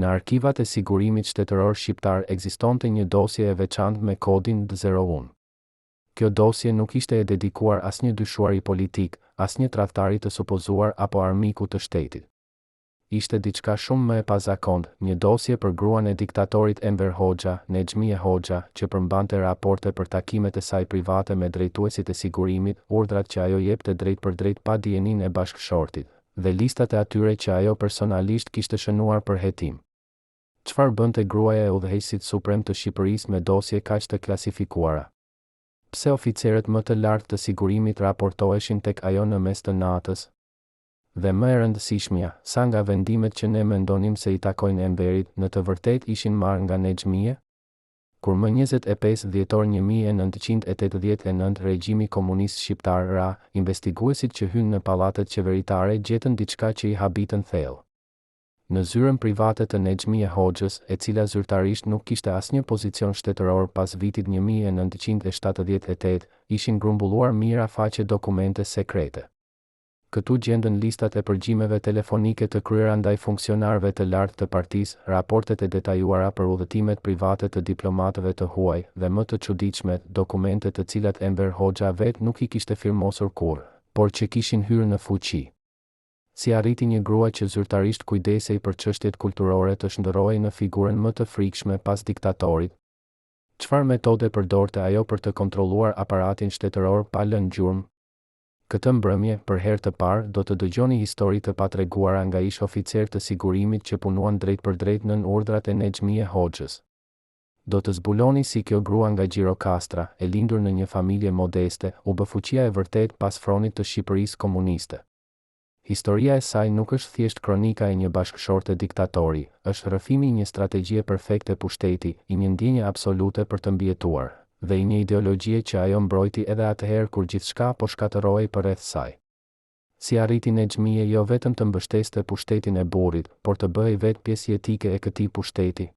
Në arkivat e sigurimit shtetëror shqiptar ekzistonte një dosje e veçantë me kodin D01. Kjo dosje nuk ishte e dedikuar asnjë dyshuari politik, asnjë tradhtari të supozuar apo armiku të shtetit. Ishte diçka shumë më e pazakontë, një dosje për gruan e diktatorit Enver Hoxha, Nexhmie Hoxha, që përmbante raporte për takimet e saj private me drejtuesit e sigurimit, urdhrat që ajo jepte drejt për drejt pa dijenin e bashkëshortit, dhe listat e atyre që ajo personalisht kishte shënuar për hetim. Çfarë bënte gruaja e udhëheqësit suprem të Shqipërisë me dosje kaq të klasifikuara? Pse oficerët më të lartë të sigurimit raportoheshin tek ajo në mes të natës? Dhe më e rëndësishmja, sa nga vendimet që ne mendonim se i takojnë Enverit, në të vërtetë ishin marrë nga Nexhmie? Kur më 25 dhjetor 1989 regjimi komunist shqiptar ra, investiguesit që hynë në pallatet qeveritare gjetën diçka që i habitën thellë. Në zyrën private të Nexhmie Hoxhës, e cila zyrtarisht nuk kishte asnjë pozicion shtetëror pas vitit 1978, ishin grumbulluar mijëra faqe dokumente sekrete. Këtu gjenden listat e përgjimeve telefonike të kryera ndaj funksionarëve të lartë të partisë, raportet e detajuara për udhëtimet private të diplomatëve të huaj, dhe më të çuditshmet, dokumente të cilat Enver Hoxha vet nuk i kishte firmosur kurrë, por që kishin hyrë në fuqi. Si arriti një grua që zyrtarisht kujdesej për çështjet kulturore të shndërrohej në figurën më të frikshme pas diktatorit? Çfarë metode përdorte ajo për të kontrolluar aparatin shtetëror pa lënë gjurmë? Këtë mbrëmje, për herë të parë, do të dëgjoni histori të patreguara nga ish oficer të sigurimit që punuan drejt për drejt nën urdhrat e Nexhmie Hoxhës. Do të zbuloni si kjo grua nga Gjirokastra, e lindur në një familje modeste, u bë fuqia e vërtet pas fronit të Shqipërisë komuniste. Historia e saj nuk është thjesht kronika e një bashkëshorte diktatori, është rrëfimi i një strategjie perfekte pushteti, i një ndjenje absolute për të mbijetuar, dhe i një ideologjie që ajo mbrojti edhe atëherë kur gjithçka po shkatërrohej përreth saj. Si arriti Nexhmie jo vetëm të mbështeste pushtetin e burrit, por të bëhej vetë pjesë jetike e këtij pushteti?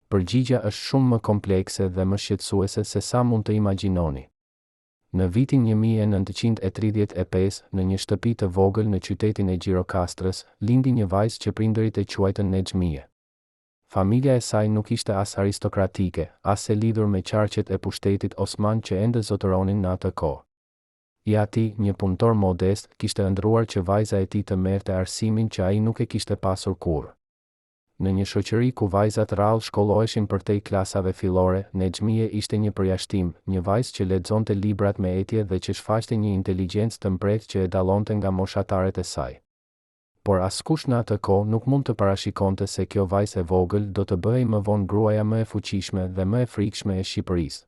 Përgjigja është shumë më komplekse dhe më shqetësuese se sa mund të imagjinoni. Në vitin 1935, në një shtëpi të vogël në qytetin e Gjirokastrës, lindi një vajzë që prindërit e quajtën Nexhmie. Familja e saj nuk ishte as aristokratike, as e lidhur me qarqet e pushtetit Osman që ende zotëronin në atë kohë. I ati, një punëtor modest, kishte ëndruar që vajza e tij të merrte arsimin që ai nuk e kishte pasur kurrë. Në një shoqëri ku vajzat rrallë shkolloheshin përtej klasave fillore, Nexhmie ishte një përjashtim, një vajzë që lexonte librat me etje dhe që shfaqte një inteligjencë të mprehtë që e dallonte nga moshatarët e saj. Por askush në atë kohë nuk mund të parashikonte se kjo vajzë e vogël do të bëhej më vonë gruaja më e fuqishme dhe më e frikshme e Shqipërisë.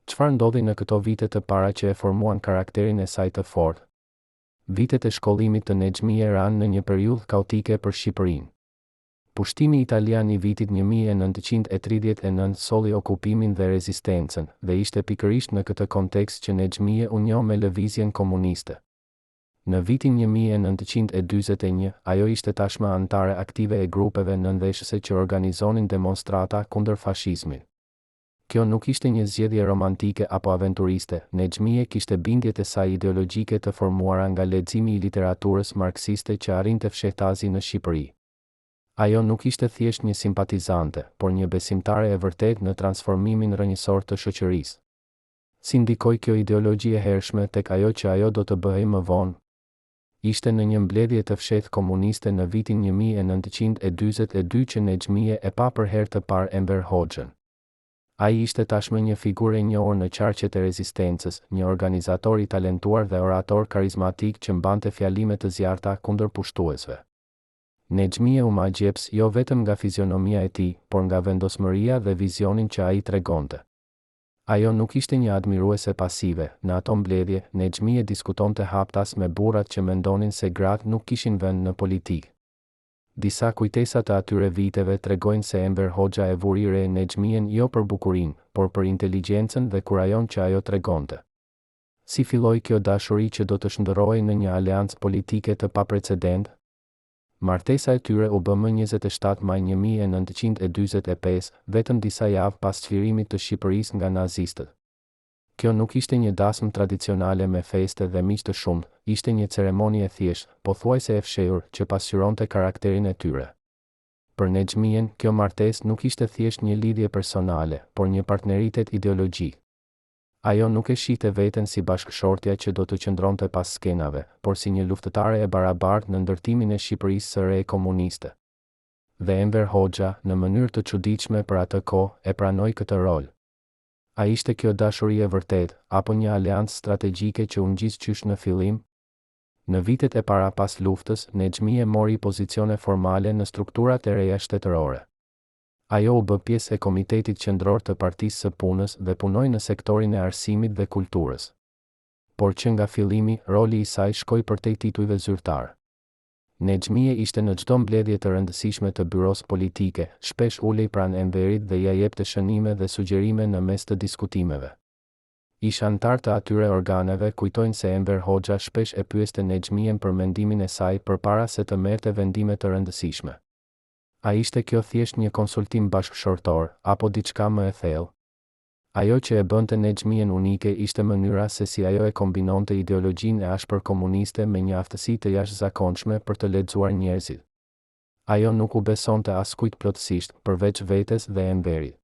Çfarë ndodhi në këto vite të para që e formuan karakterin e saj të fortë? Vitet e shkollimit të Nexhmie ranë në një periudhë kaotike për Shqipërinë. Pushtimi italian i vitit 1939 solli okupimin dhe rezistencën, dhe ishte pikërisht në këtë kontekst që Nexhmie u njoh me lëvizjen komuniste. Në vitin 1941, ajo ishte tashmë anëtare aktive e grupeve nëndeshëse që organizonin demonstrata kundër fashizmit. Kjo nuk ishte një zgjedhje romantike apo aventuriste, Nexhmie kishte bindjet e saj ideologjike të formuara nga leximi i literaturës marksiste që arrinte fshehtazi në Shqipëri. Ajo nuk ishte thjesht një simpatizante, por një besimtare e vërtet në transformimin rrënjësor të shoqërisë. Si ndikoi kjo ideologji e hershme tek ajo që ajo do të bëhej më vonë? Ishte në një mbledhje të fshehtë komuniste në vitin 1942 që Nexhmie e pa për herë të parë Enver Hoxhën. Ai ishte tashmë një figurë e njohur në qarqet e rezistencës, një organizator i talentuar dhe orator karizmatik që mbante fjalime të zjarrta kundër pushtuesve. Nexhmie u magjeps jo vetëm nga fizionomia e tij, por nga vendosmëria dhe vizionin që ai tregonte. Ajo nuk ishte një admiruese pasive, në ato mbledhje, Nexhmie diskutonte haptas me burrat që mendonin se gratë nuk kishin vend në politikë. Disa kujtesa të atyre viteve tregojnë se Enver Hoxha e vuri re Nexhmien jo për bukurinë, por për inteligjencën dhe kurajon që ajo tregonte. Si filloi kjo dashuri që do të shndërrohej në një aleancë politike të paprecedentë? Martesa e tyre u bë më 27 maj 1945, vetëm disa javë pas çlirimit të Shqipërisë nga nazistët. Kjo nuk ishte një dasmë tradicionale me feste dhe miq të shumtë, ishte një ceremonie thjeshtë, pothuajse e fshehur, që pasqyronte karakterin e tyre. Për Nexhmien, kjo martesë nuk ishte thjesht një lidhje personale, por një partneritet ideologjik. Ajo nuk e shihte veten si bashkëshortja që do të qëndronte pas skenave, por si një luftëtare e barabartë në ndërtimin e Shqipërisë së re komuniste. Dhe Enver Hoxha, në mënyrë të çuditshme për atë kohë, e pranoi këtë rol. A ishte kjo dashuri e vërtetë, apo një aleancë strategjike që u ngjis qysh në fillim? Në vitet e para pas luftës, Nexhmie mori pozicione formale në strukturat e reja shtetërore. Ajo u bë pjesë e Komitetit Qendror të Partisë së Punës dhe punoi në sektorin e arsimit dhe kulturës. Por që nga fillimi, roli i saj shkoi përtej titujve zyrtar. Nexhmie ishte në çdo mbledhje të rëndësishme të byros politike, shpesh ulej pranë Enverit dhe ja jepte shënime dhe sugjerime në mes të diskutimeve. Ish antar të atyre organeve kujtojnë se Enver Hoxha shpesh e pyeste Nexhmien për mendimin e saj përpara se të merrte vendime të rëndësishme. A ishte kjo thjesht një konsultim bashkëshortor, apo diçka më e thellë? Ajo që e bënte Nexhmien unike ishte mënyra se si ajo e kombinonte ideologjinë e ashpër komuniste me një aftësi të jashtëzakonshme për të lexuar njerëzit. Ajo nuk u besonte askujt plotësisht, përveç vetes dhe Enverit.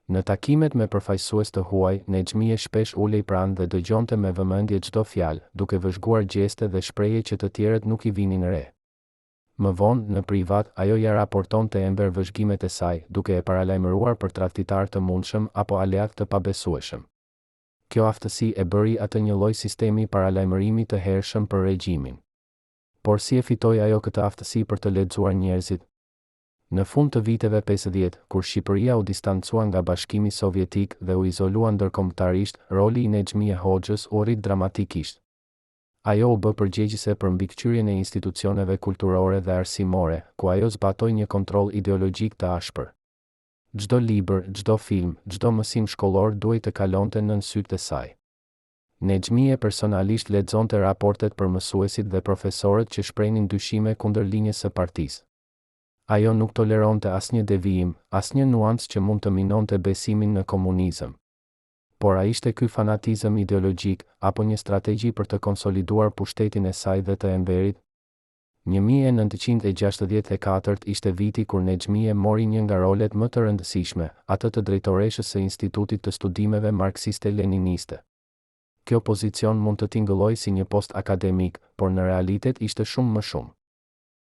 Në takimet me përfaqësues të huaj, Nexhmie shpesh ulej pranë dhe dëgjonte me vëmendje çdo fjalë, duke vëzhguar gjeste dhe shprehje që të tjerët nuk I vinin re. Më vonë, në privat, ajo ja raportonte Enver vëzhgimet e saj, duke e paralajmëruar për tradhtitar të mundshëm apo aleat të pabesueshëm. Kjo aftësi e bëri atë një lloj sistemi paralajmërimi të hershëm për regjimin. Por si e fitoi ajo këtë aftësi për të lexuar njerëzit? Në fund të viteve 50, kur Shqipëria u distancua nga Bashkimi Sovjetik dhe u izolua ndërkombëtarisht, roli I Nexhmie Hoxhës u rrit dramatikisht. Ajo u bë përgjegjëse për mbikëqyrjen e institucioneve kulturore dhe arsimore, ku ajo zbatoi një kontroll ideologjik të ashpër. Çdo libër, çdo film, çdo mësim shkollor duhej të kalonte nën sytë e saj. Nexhmie personalisht lexonte raportet për mësuesit dhe profesorët që shprehnin dyshime kundër linjës së partisë. Ajo nuk toleronte asnjë devijim, asnjë nuancë që mund të minonte besimin në komunizëm. Por a ishte ky fanatizëm ideologjik, apo një strategji për të konsoliduar pushtetin e saj dhe të Enverit? 1964 ishte viti kur Nexhmie mori një nga rolet më të rëndësishme, atë të drejtoreshës së Institutit të Studimeve Marksiste-Leniniste. Kjo pozicion mund të tingëllojë si një post akademik, por në realitet ishte shumë më shumë.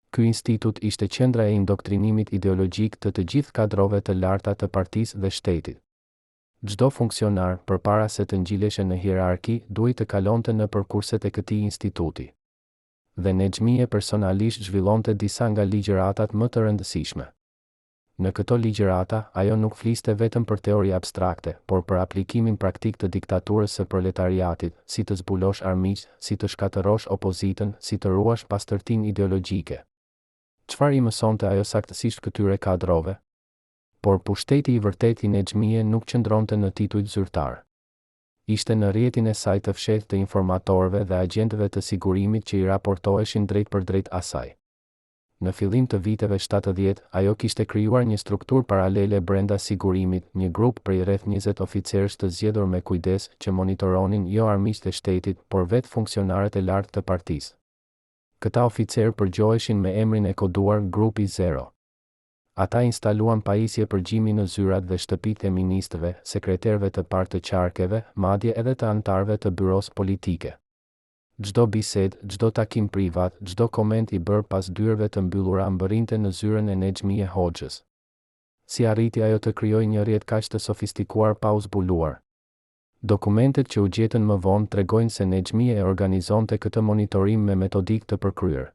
Ky institut ishte qendra e indoktrinimit ideologjik të gjithë kadrove të larta të partisë dhe shtetit. Çdo funksionar, përpara se të ngjileshe në hierarki, duhej të kalonte në përkurset e këtij instituti. Dhe Nexhmie personalisht zhvillonte disa nga ligjëratat më të rëndësishme. Në këto ligjërata, ajo nuk fliste vetëm për teori abstrakte, por për aplikimin praktik të diktaturës së proletariatit, si të zbulosh armiqt, si të shkatërosh opozitën, si të ruash pastërtinë ideologjike. Çfarë I mësonte ajo saktësisht këtyre kadrove? Por pushteti I vërtet I Nexhmie nuk qëndronte në titujt zyrtar. Ishte në rrjetin e saj të fshehtë të informatorëve dhe agjentëve të sigurimit që I raportoheshin drejt për drejt asaj. Në fillim të viteve 70, ajo kishte krijuar një strukturë paralele brenda sigurimit, një grup prej rreth 20 oficerësh të zgjedhur me kujdes që monitoronin jo armiqtë e shtetit, por vetë funksionarët e lartë të partisë. Këta oficerë përgjoheshin me emrin e koduar Grupi 0. Ata instaluan pajisje përgjimi në zyrat dhe shtëpitë e ministrëve, sekreterëve të parë të qarkeve, madje edhe të antarëve të byros politike. Çdo bisedë, çdo takim privat, çdo koment I bërë pas dyrëve të mbyllura mbërrinte në zyrën e Nexhmie Hoxhës. Si arriti ajo të krijojë një rrjet kaq të sofistikuar pa u zbuluar? Dokumentet që u gjetën më vonë tregojnë se Nexhmie e organizonte këtë monitorim me metodik të përkryer.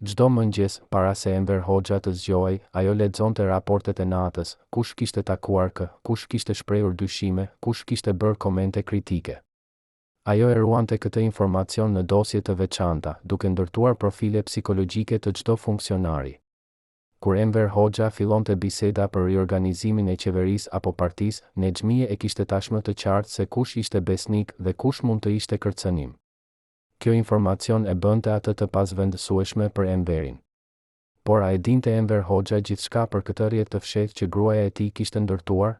Çdo mëngjes, para se Enver Hoxha të zgjohej, ajo lexonte raportet e natës, kush kishte takuar kë, kush kishte shprehur dyshime, kush kishte bërë komente kritike. Ajo e ruante këtë informacion në dosje të veçanta, duke ndërtuar profile psikologjike të çdo funksionari. Kur Enver Hoxha fillonte biseda për riorganizimin e qeverisë apo partisë, Nexhmie e kishte tashmë të qartë se kush ishte besnik dhe kush mund të ishte kërcënim. Kjo informacion e bënte atë të pasvendësueshme për Enverin. Por a e dinte Enver Hoxha gjithçka për këtë rrjet të fshehtë që gruaja e tij kishte ndërtuar?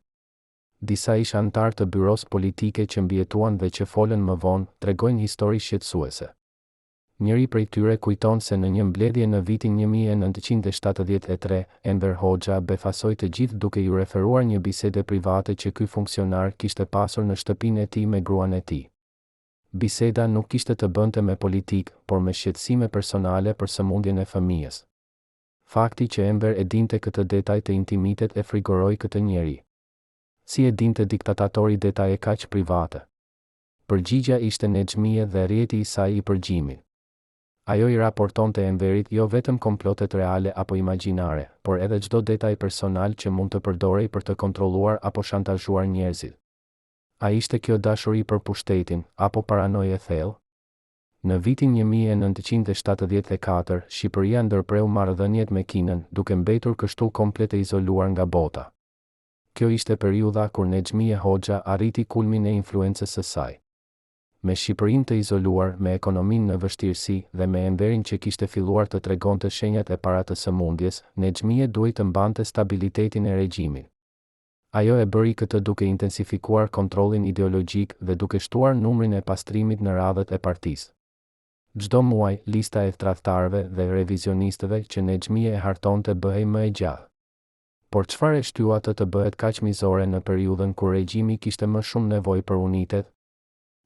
Disa ish antar të byros politike që mbjetuan dhe që folën më vonë, tregojnë histori shqetësuese. Njëri prej tyre kujton se në një mbledhje në vitin 1973, Enver Hoxha befasoi të gjithë duke ju referuar një bisede private që ky funksionar kishte pasur në shtëpinë e tij me gruan e tij. Biseda nuk kishte të bënte me politikë, por me shqetësime personale për sëmundjen e fëmijës. Fakti që Enver e dinte këtë detaj të intimitet e frigoroi këtë njeri. Si e dinte diktatatori detaje kaq private? Përgjigja ishte Nexhmie dhe rrjeti i saj i përgjimit. Ajo i raportonte Enverit jo vetëm komplotet reale apo imagjinare, por edhe çdo detaj personal që mund të përdorej për të kontrolluar apo shantazhuar njerëzit. A ishte kjo dashuri për pushtetin, apo paranojë e thellë? Në vitin 1974, Shqipëria ndërpreu marrëdhëniet me Kinën, duke mbetur kështu komplet e izoluar nga bota. Kjo ishte periudha kur Nexhmie Hoxha arriti kulmin e influencës së saj. Me Shqipërinë të izoluar, me ekonominë në vështirësi dhe me Enverin që kishte filluar të tregonte shenjat e para të sëmundjes, Nexhmie duhej të mbante stabilitetin e regjimit. Ajo e bëri këtë duke intensifikuar kontrollin ideologjik dhe duke shtuar numrin e pastrimit në radhët e partisë. Çdo muaj, lista e tradhtarëve dhe revizionistëve që Nexhmie e hartonte bëhej më e gjatë. Por çfarë e shtyu atë të bëhet kaq mizore në periudhën kur regjimi kishte më shumë nevojë për unitet?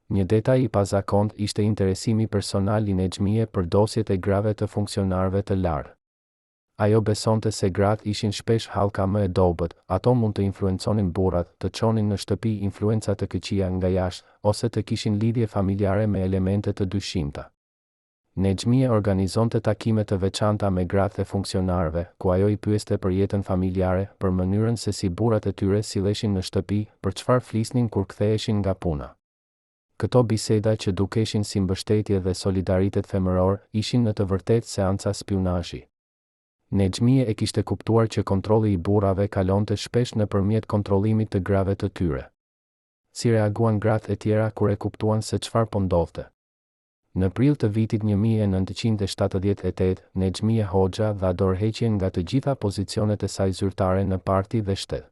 Një detaj i pazakont ishte interesimi personal i Nexhmie për dosjet e grave të funksionarëve të lartë. Ajo besonte se gratë ishin shpesh hallka më e dobët, ato mund të influenconin burrat, të çonin në shtëpi influenca të këqija nga jashtë, ose të kishin lidhje familjare me elemente të dyshimta. Nexhmie organizonte takime të veçanta me gratë e funksionarëve, ku ajo i pyeste për jetën familjare, për mënyrën se si burrat e tyre silleshin në shtëpi, për çfarë flisnin kur ktheheshin nga puna. Këto biseda që dukeshin si mbështetje dhe solidaritet femëror, ishin në të vërtetë seanca spionazhi. Nexhmie e kishte kuptuar që kontrolli i burrave kalonte shpesh nëpërmjet kontrollimit të grave të tyre. Si reaguan gratë e tjera kur e kuptuan se çfarë po ndodhte? Në prill të vitit 1978, Nexhmie Hoxha dha dorëheqjen nga të gjitha pozicionet e saj zyrtare në parti dhe shtet.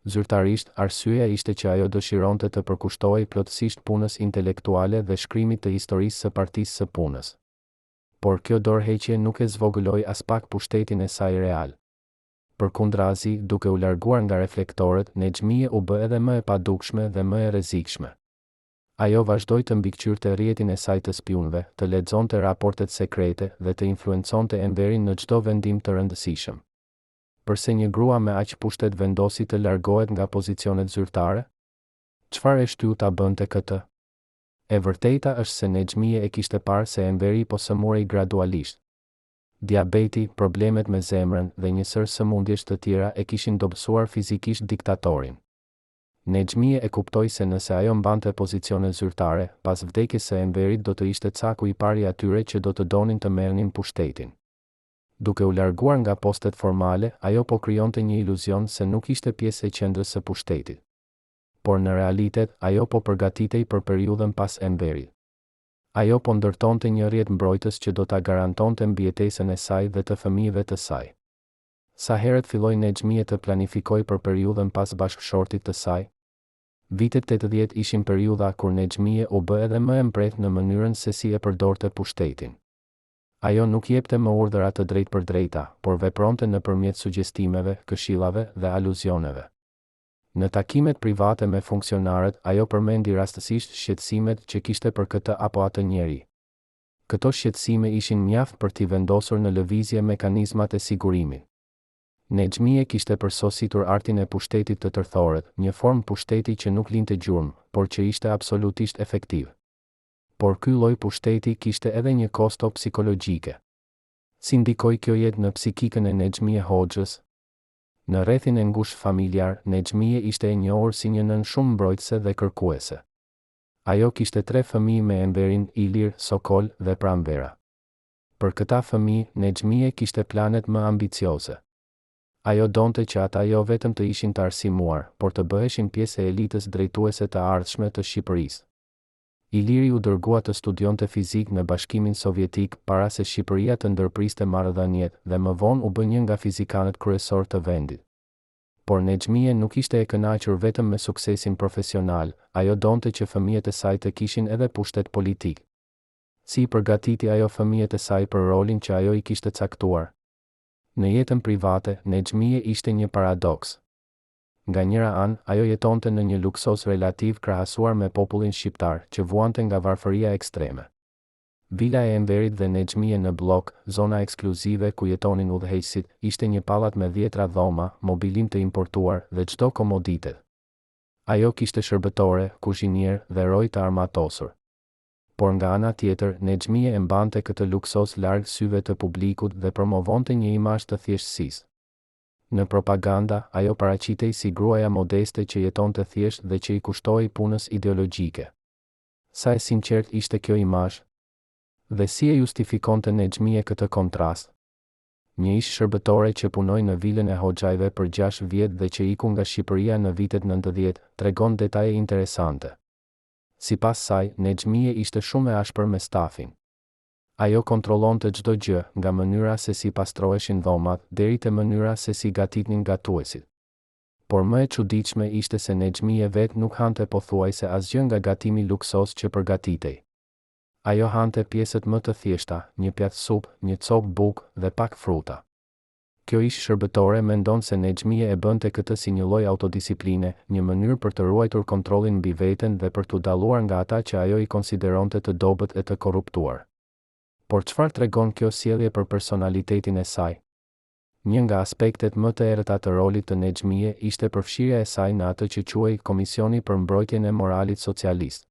Zyrtarisht, arsyeja ishte që ajo dëshironte të përkushtohej plotësisht punës intelektuale dhe shkrimit të historisë së partisë së punës. Por kjo dorëheqje nuk e zvogëloi as pak pushtetin e saj real. Përkundrazi, duke u larguar nga reflektorët, Nexhmie u bë edhe më e padukshme dhe më e rrezikshme. Ajo vazhdoi të mbikëqyrte rrjetin e saj të spionëve, të lexonte raportet sekrete dhe të influenconte Enverin në çdo vendim të rëndësishëm. Përse një grua me aq pushtet vendosi të largohet nga pozicionet zyrtare? Çfarë e shtyu ta bënte këtë? E vërteta është se Nexhmie e kishte parë se Enveri po sëmurej gradualisht. Diabeti, problemet me zemrën dhe një sër sëmundjesh të tjera e kishin dobësuar fizikisht diktatorin. Nexhmie e kuptoi se nëse ajo mbante pozicionet zyrtare, pas vdekjes së Enverit do të ishte caku i pari atyre që do të donin të merrnin pushtetin. Duke u larguar nga postet formale, ajo po krijonte një iluzion se nuk ishte pjesë e qendrës së pushtetit. Por në realitet, ajo po përgatitej për periudhën pas Enverit. Ajo po ndërtonte një rrjet mbrojtës që do ta garantonte mbijetesën e saj dhe të fëmijëve të saj. Sa herët filloi Nexhmie të planifikoj për periudhën pas bashkëshortit të saj? Vitet 80 ishin periudha kur Nexhmie u bë edhe më e mbret në mënyrën se si e përdorte pushtetin. Ajo nuk jepte më urdhëra të drejtë për drejta, por vepronte nëpërmjet sugjestimeve, këshillave dhe aluzioneve. Në takimet private me funksionarët, ajo përmendi rastësisht shqetësimet që kishte për këtë apo atë njeri. Këto shqetësime ishin mjaft për t'i vendosur në lëvizje mekanizmat e sigurimit. Nexhmie kishte përsositur artin e pushtetit të tërthoret, një formë pushteti që nuk linte gjurmë, por që ishte absolutisht efektiv. Por ky lloj pushteti kishte edhe një kosto psikologjike. Si ndikoi kjo jetë në psikikën e Nexhmie Hoxhës? Në rrethin e ngushtë familjar, Nexhmie ishte e njohur si një nën shumë mbrojtëse dhe kërkuese. Ajo kishte 3 fëmijë me Enverin, Ilir, Sokol dhe Pranvera. Për këta fëmijë, Nexhmie kishte planet më ambicioze. Ajo donte që ata jo vetëm të ishin të arsimuar, por të bëheshin pjesë e elitës drejtuese të ardhshme të Shqipërisë. Iliri u dërgua të studionte fizik në Bashkimin Sovjetik para se Shqipëria të ndërpriste marrëdhëniet dhe më vonë u bë një nga fizikanët kryesor të vendit. Por Nexhmie nuk ishte e kënaqur vetëm me suksesin profesional, ajo donte që fëmijët e saj të kishin edhe pushtet politik. Si I përgatiti ajo fëmijët e saj për rolin që ajo I kishte caktuar. Në jetën private, Nexhmije ishte një paradoks. Nga njëra anë, ajo jetonte në një luksos relativ krahasuar me popullin shqiptar, që vuante nga varfëria ekstreme. Vila e Enverit dhe Nexhmije në blok, zona ekskluzive ku jetonin udhëheqësit, ishte një pallat me 10 dhoma, mobilim të importuar dhe çdo komoditet. Ajo kishte shërbëtore, kuzhinier dhe roj të armatosur. Por nga ana tjetër, Nexhmije e mbante këtë luksos larg syve të publikut dhe promovonte një imazh të thjeshtësisë. Në propaganda, ajo paraqitej si gruaja modeste që jetonte thjesht dhe që I kushtoi punës ideologjike. Sa e sinqert ishte kjo imazh? Dhe si e justifikonte Nexhmije këtë kontrast? Një ish shërbëtore që punoi në vilën e Hoxhajve për 6 vjet dhe që iku nga Shqipëria në vitet 90, tregon detaje interesante. Sipas saj, Nexhmije ishte shumë e ashpër me stafin. Ajo kontrollonte çdo gjë, nga mënyra se si pastroheshin dhomat, deri te mënyra se si gatitnin gatuesit. Por më e çuditshme ishte se Nexhmije vetë nuk hante pothuajse asgjë nga gatimi luksos që përgatitej. Ajo hante pjesët më të thjeshta, një pjatë supë, një copë bukë dhe pak fruta. Kjo ish shërbëtore mendon se Nexhmije e bënte këtë si një lloj autodisipline, një mënyrë për të ruajtur kontrollin mbi veten dhe për t'u dalluar nga ata që ajo I konsideronte të dobët e të korruptuar. Por çfarë tregon kjo sjellje për personalitetin e saj? Një nga aspektet më të errëta të rolit të Nexhmije ishte përfshirja e saj në atë që quhej Komisioni për Mbrojtjen e Moralit Socialist.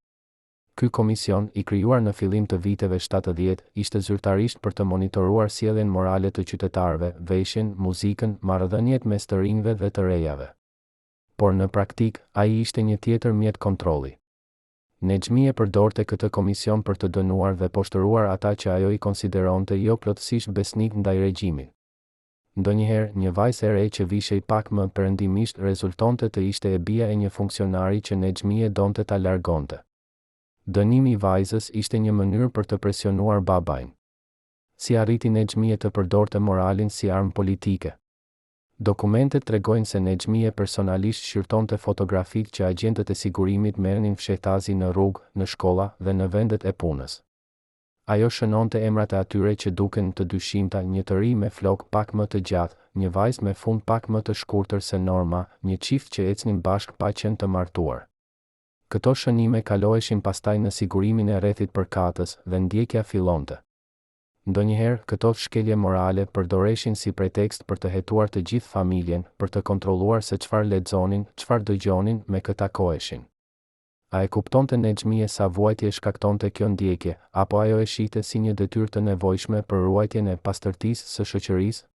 Ky komision, I krijuar në fillim të viteve 70, ishte zyrtarisht për të monitoruar sjelljen morale të qytetarëve, veshjen, muzikën, marrëdhëniet mes të rinjve dhe të rejave. Por në praktik, ai ishte një tjetër mjet kontrolli. Nexhmije përdorte këtë komision për të dënuar dhe poshtëruar ata që ajo I konsideronte jo plotësisht besnik ndaj regjimit. Ndonjëherë, një vajzë e re që vishej pak më perëndimisht rezultonte të ishte e bija e një funksionari që Nexhmije donte ta largonte. Dënimi I vajzës ishte një mënyrë për të presionuar babain. Si arriti Nexhmije të përdorte moralin si armë politike? Dokumentet tregojnë se Nexhmije personalisht shqyrtonte fotografitë që agjentët e sigurimit merrnin fshehtazi në rrugë, në shkolla dhe në vendet e punës. Ajo shënonte emrat e atyre që duken të dyshimta, një të ri me flok pak më të gjatë, një vajzë me fund pak më të shkurtër se norma, një çift që ecnin bashkë pa qenë të martuar. Këto shënime kaloheshin pastaj në sigurimin e rrethit përkatës dhe ndjekja fillonte. Ndonjëherë, këto shkelje morale përdoreshin si pretekst për të hetuar të gjithë familjen, për të kontrolluar se çfarë lexonin, çfarë dëgjonin, me kë takoheshin. A e kuptonte Nexhmije sa vuajtje shkaktonte kjo ndjekje, apo ajo e shihte si një detyrë të nevojshme për ruajtjen e pastërtisë së shoqërisë?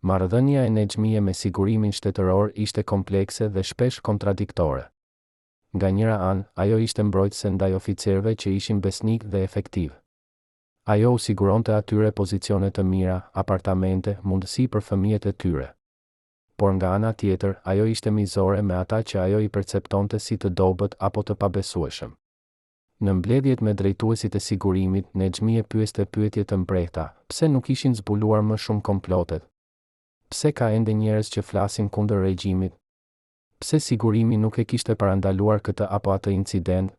Marrëdhënia e Nexhmije me sigurimin shtetëror ishte komplekse dhe shpesh kontradiktore. Nga njëra anë, ajo ishte mbrojtëse ndaj oficerëve që ishin besnik dhe efektiv. Ajo u siguronte atyre pozicione të mira, apartamente, mundësi për fëmijët e tyre. Por nga ana tjetër, ajo ishte mizore me ata që ajo I perceptonte si të dobët apo të pabesueshëm. Në mbledhjet me drejtuesit e sigurimit, Nexhmije pyeste pyetje të mprehta: pse nuk ishin zbuluar më shumë komplotet? Pse ka ende njerëz që flasin kundër regjimit? Pse sigurimi nuk e kishte parandaluar këtë apo atë incident?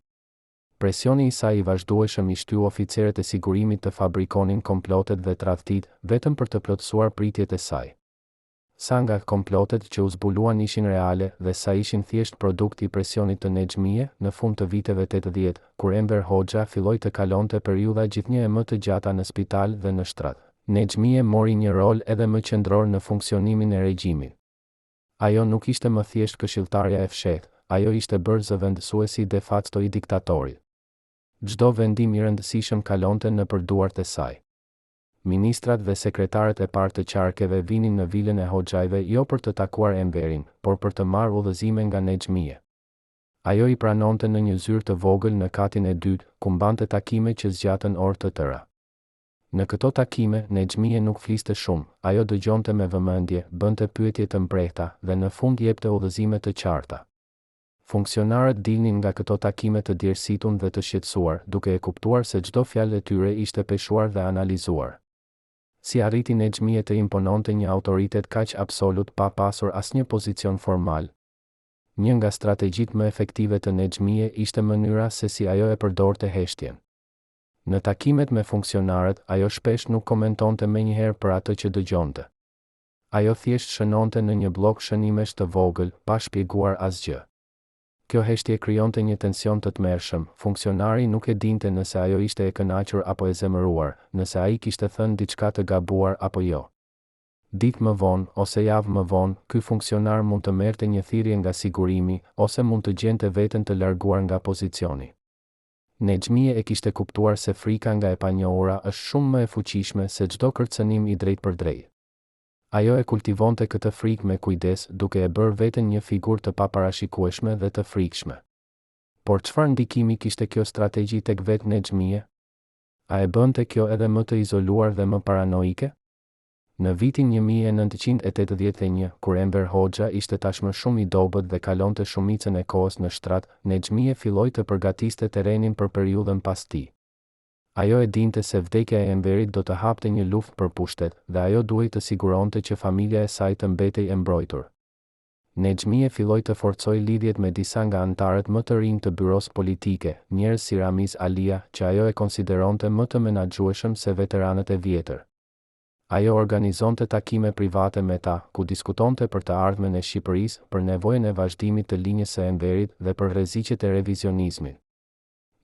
Presioni I saj I vazhdueshëm I shtyu oficerët e sigurimit të fabrikonin komplotet dhe tradhtit, vetëm për të plotësuar pritjet e saj. Sa nga komplotet që u zbuluan ishin reale dhe sa ishin thjesht produkt I presionit të Nexhmije, në fund të viteve 80, kur Enver Hoxha filloi të kalonte periudha gjithnjë e më të gjata në spital dhe në shtrat. Nexhmije mori një rol edhe më qendror në funksionimin e regjimit. Ajo nuk ishte më thjesht këshilltarja e fshehtë, ajo ishte bërë zëvendësuesi de facto I diktatorit. Çdo vendim I rëndësishëm kalonte nëpër duart e saj. Ministrat dhe sekretarët e parë të qarkeve vinin në vilën e Hoxhajve jo për të takuar Enverin, por për të marrë udhëzime nga Nexhmije. Ajo I pranonte në një zyrë të vogël në katin e dytë, ku mbante takime që zgjatën orë të tëra. Në këto takime, Nexhmije nuk fliste shumë, ajo dëgjonte me vëmendje, bënte pyetje të mprehta dhe në fund jepte udhëzime të qarta. Funksionarët dilnin nga këto takime të djersitun dhe të shqetësuar, duke e kuptuar se çdo fjalë e tyre ishte peshuar dhe analizuar. Si arriti Nexhmije të impononte një autoritet kaq absolut pa pasur asnjë pozicion formal? Një nga strategjitë më efektive të Nexhmije ishte mënyra se si ajo e përdorte heshtjen. Në takimet me funksionarët, ajo shpesh nuk komentonte menjëherë për atë që dëgjonte. Ajo thjesht shënonte në një blok shënimesh të vogël, pa shpjeguar asgjë. Kjo heshtje krijonte një tension të tmerrshëm. Funksionari nuk e dinte nëse ajo ishte e kënaqur apo e zemëruar, nëse ai kishte thënë diçka të gabuar apo jo. Ditë më vonë, ose javë më vonë, ky funksionar mund të merrte një thirrje nga sigurimi, ose mund të gjente veten të larguar nga pozicioni. Nexhmie e kishte kuptuar se frika nga e panjohura është shumë më e fuqishme se çdo kërcënim i drejtë për drejtë. Ajo e kultivonte këtë frikë me kujdes, duke e bërë veten një figurë të paparashikueshme dhe të frikshme. Por çfarë ndikimi kishte kjo strategji tek vetë Nexhmie? A e bënte kjo edhe më të izoluar dhe më paranoike? Në vitin 1981, kur Enver Hoxha ishte tashmë shumë i dobët dhe kalonte shumicën e kohës në shtrat, Nexhmie filloi të përgatiste terrenin për periudhën pas tij. Ajo e dinte se vdekja e Enverit do të hapte një luftë për pushtet, dhe ajo duhej të siguronte që familja e saj të mbetej e mbrojtur. Nexhmie filloi të forcojë lidhjet me disa nga anëtarët më të rinj të byros politike, njerëz si Ramiz Alia, që ajo e konsideronte më të menaxhueshëm se veteranët e vjetër. Ajo organizonte takime private me ta, ku diskutonte për të ardhmen e Shqipërisë, për nevojën e vazhdimit të linjës së Enverit dhe për rreziqet e revizionizmit.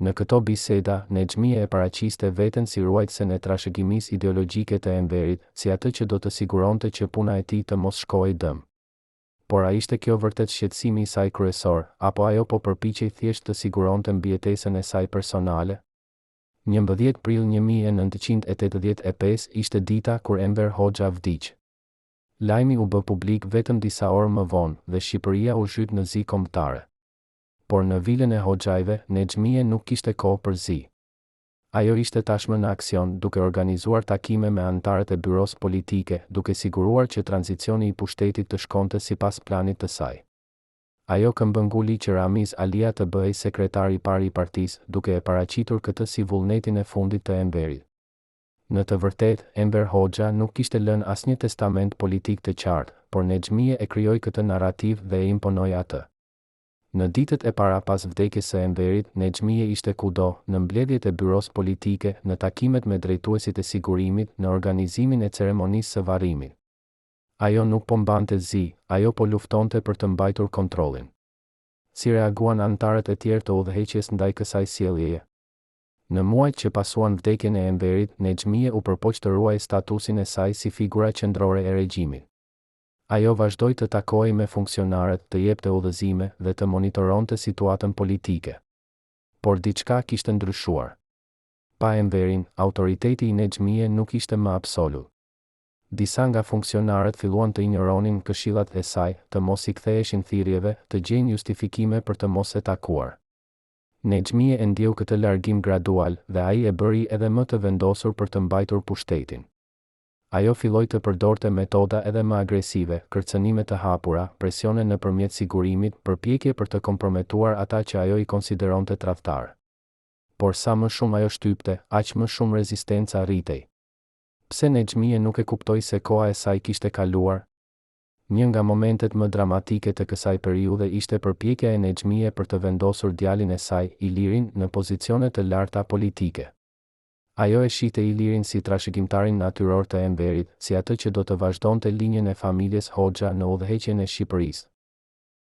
Në këto biseda, Nexhmie e paraqiste veten si ruajtësen e trashëgimisë ideologjike të Enverit, si atë që do të siguronte që puna e tij të mos shkojë dëm. Por a ishte kjo vërtet shqetësimi i saj kryesor, apo ajo po përpiqej thjesht të siguronte mbijetesën e saj personale? 11 prill 1985 ishte dita kur Enver Hoxha vdiq. Lajmi u bë publik vetëm disa orë më vonë dhe Shqipëria u zhyt në zi kombëtare. Por në vilën e Hoxhajve, Nexhmie nuk kishte kohë për zi. Ajo ishte tashmë në aksion, duke organizuar takime me anëtarët e byros politike, duke siguruar që tranzicioni i pushtetit të shkonte sipas planit të saj. Ajo këmbënguli që Ramiz Alia të bëhej sekretar i parë i partisë, duke e paraqitur këtë si vullnetin e fundit të Enverit. Në të vërtetë, Enver Hoxha nuk kishte lënë asnjë testament politik të qartë, por Nexhmie e krijoi këtë narrativ dhe e imponoi atë. Në ditët e para pas vdekjes së Enverit, Nexhmie ishte kudo, në mbledhjet e byros politike, në takimet me drejtuesit e sigurimit, në organizimin e ceremonisë së varrimit. Ajo nuk po mbante zi, ajo po luftonte për të mbajtur kontrollin. Si reaguan anëtarët e tjerë të udhëheqjes ndaj kësaj sjelljeje? Në muajt që pasuan vdekjen e Enverit, Nexhmie u përpoq të ruajë statusin e saj si figura qendrore e regjimit. Ajo vazhdoi të takohej me funksionarët, të jepte udhëzime dhe të monitoronte situatën politike. Por diçka kishte ndryshuar. Pa Enverin, autoriteti i Nexhmie nuk ishte më absolut. Disa nga funksionarët filluan të injoronin këshillat e saj, të mos i ktheheshin thirrjeve, të gjejnë justifikime për të mos e takuar. Nexhmie e ndjeu këtë largim gradual dhe ai e bëri edhe më të vendosur për të mbajtur pushtetin. Ajo filloi të përdorte metoda edhe më agresive, kërcënime të hapura, presione nëpërmjet sigurimit, përpjekje për të komprometuar ata që ajo i konsideronte tradhtar. Por sa më shumë ajo shtypte, aq më shumë rezistenca rritej. Pse Nexhmie nuk e kuptoi se koha e saj kishte kaluar? Një nga momentet më dramatike të kësaj periudhe ishte përpjekja e Nexhmie për të vendosur djalin e saj, Ilirin, në pozicione të larta politike. Ajo e shihte Ilirin si trashëgimtarin natyror të Enverit, si atë që do të vazhdonte linjën e familjes Hoxha në udhëheqjen e Shqipërisë.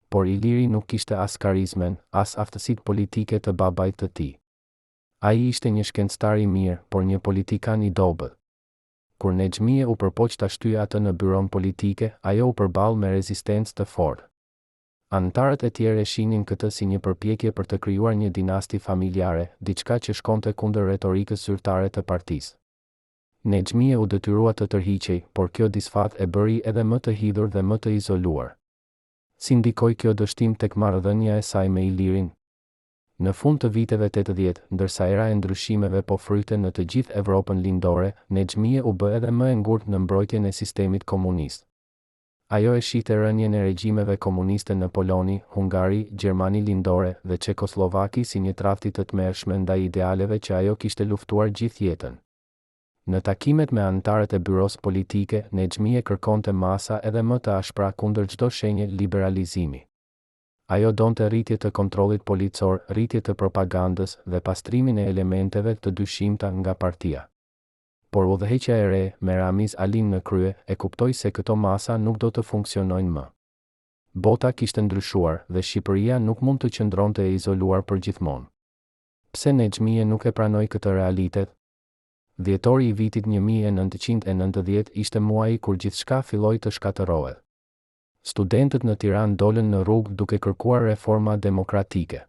Por Iliri nuk kishte as karizmen, as aftësitë politike të babait të tij. Ai ishte një shkencëtar i mirë, por një politikan i dobët. Kur Nexhmie u përpoq ta shtyjë atë në byron politike, ajo u përball me rezistencë të fortë. Anëtarët e tjerë e shihnin këtë si një përpjekje për të krijuar një dinasti familjare, diçka që shkonte kundër retorikës zyrtare të partisë. Nexhmie u detyrua të tërhiqej, por kjo disfat e bëri edhe më të hidhur dhe më të izoluar. Si ndikoi kjo dështim tek marrëdhënia e saj me Ilirin? Në fund të viteve 80, ndërsa era e ndryshimeve po fryte në të gjithë Evropën lindore, Nexhmie u bë edhe më e ngurtë në mbrojtjen e sistemit komunist. Ajo e shihte rënien e regjimeve komuniste në Poloni, Hungari, Gjermani lindore dhe Çekoslovaki si një tradhti të tmerrshme ndaj idealeve që ajo kishte luftuar gjithë jetën. Në takimet me anëtarët e byros politike, Nexhmie kërkonte masa edhe më të ashpra kundër çdo shenje liberalizimi. Ajo donte rritje të kontrollit policor, rritje të propagandës dhe pastrimin e elementeve të dyshimta nga partia. Por udhëheqja e re, me Ramiz Alin në krye, e kuptoi se këto masa nuk do të funksionojnë më. Bota kishte ndryshuar dhe Shqipëria nuk mund të qëndronte e izoluar përgjithmonë. Pse Nexhmije nuk e pranoi këtë realitet? Dhjetori i vitit 1990 ishte muaji kur gjithçka filloi të shkatërrohet. Studentët në Tiranë dolën në rrugë duke kërkuar reforma demokratike.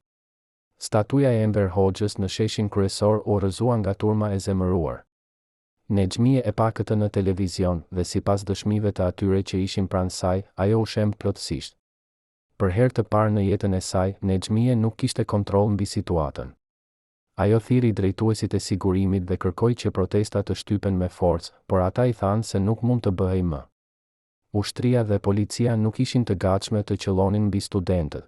Statuja e Enver Hoxhës në sheshin kryesor u rrëzua nga turma e zemëruar. Nexhmije e pa këtë në televizion dhe sipas dëshmive të atyre që ishin pranë saj, ajo u shemb plotësisht. Për herë të parë në jetën e saj, Nexhmije nuk kishte kontroll mbi situatën. Ajo thiri drejtuesit e sigurimit dhe kërkoi që protestat të shtypen me forcë, por ata i thanë se nuk mund të bëhej më. Ushtria dhe policia nuk ishin të gatshme të qëllonin mbi studentët.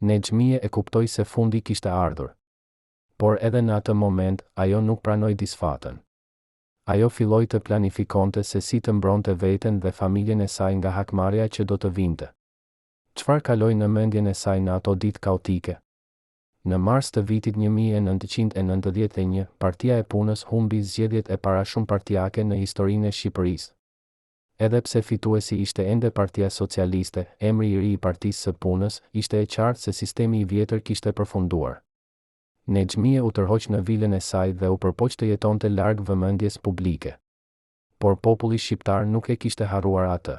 Nexhmije e kuptoi se fundi kishte ardhur. Por edhe në atë moment, ajo nuk pranoi disfatën. Ajo filloi të planifikonte se si të mbronte veten dhe familjen e saj nga hakmarrja që do të vinte. Çfarë kaloi në mendjen e saj në ato ditë kaotike? Në mars të vitit 1991, Partia e Punës humbi zgjedhjet e para shumë partijake në historinë e Shqipërisë. Edhe pse fituesi ishte ende Partia Socialiste, emri i ri i Partisë së Punës, ishte e qartë se sistemi i vjetër kishte përfunduar. Nexhmije u tërhoq në vilën e saj dhe u përpoq të jetonte larg vëmendjes publike. Por populli shqiptar nuk e kishte harruar atë.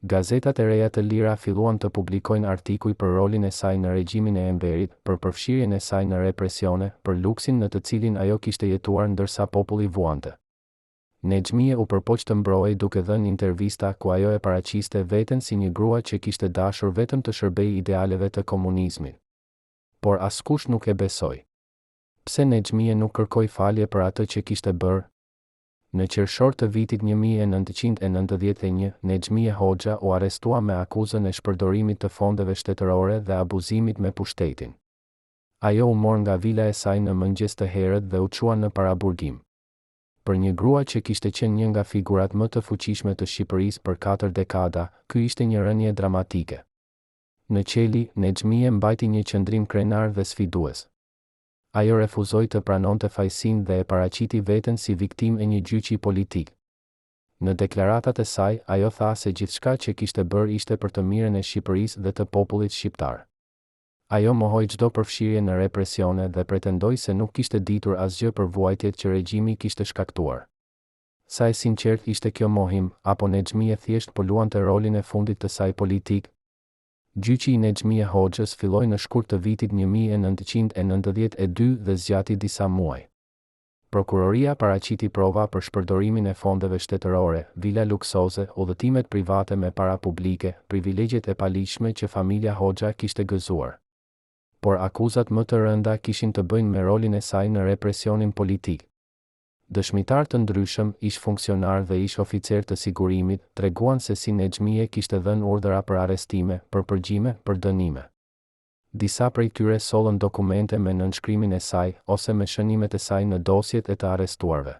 Gazetat e reja të lira filluan të publikojnë artikuj për rolin e saj në regjimin e Enverit, për përfshirjen e saj në represione, për luksin në të cilin ajo kishte jetuar ndërsa populli vuante. Nexhmije u përpoq të mbrojej duke dhënë intervista ku ajo e paraqiste veten si një grua që kishte dashur vetëm të shërbejë idealeve të komunizmit. Por askush nuk e besoi. Pse Nexhmije nuk kërkoi falje për atë që kishte bërë? Në qershor të vitit 1991, Nexhmije Hoxha u arrestua me akuzën e shpërdorimit të fondeve shtetërore dhe abuzimit me pushtetin. Ajo u mor nga vila e saj në mëngjes të herët dhe u çua në paraburgim. Për një grua që kishte qenë një nga figurat më të fuqishme të Shqipërisë për 4 dekada, ky ishte një rënje dramatike. Në qeli, Nexhmije mbajti një qëndrim krenar dhe sfidues. Ajo refuzoi të pranonte fajsinë dhe e paraqiti veten si viktimë e një gjyqi politik. Në deklaratat e saj, ajo tha se gjithçka që kishte bërë ishte për të mirën e Shqipërisë dhe të popullit shqiptar. Ajo mohoi çdo përfshirje në represione dhe pretendoi se nuk kishte ditur asgjë për vuajtjet që regjimi kishte shkaktuar. Sa e sinqert ishte kjo mohim, apo Nexhmije thjesht po luante rolin e fundit të saj politik? Gjyqi i Nexhmije Hoxhës filloi në shkurt të vitit 1992 dhe zgjati disa muaj. Prokuroria paraqiti prova për shpërdorimin e fondeve shtetërore, vila luksoze, udhëtimet private me para publike, privilegjet e paligjshme që familja Hoxha kishte gëzuar. Por akuzat më të rënda kishin të bëjnë me rolin e saj në represionin politik. Dëshmitar të ndryshëm, ish funksionar dhe ish oficer të sigurimit, treguan se si Nexhmije kishte dhënë urdhra për arrestime, për përgjime, për dënime. Disa prej tyre sollën dokumente me nënshkrimin e saj ose me shënimet e saj në dosjet e të arrestuarve.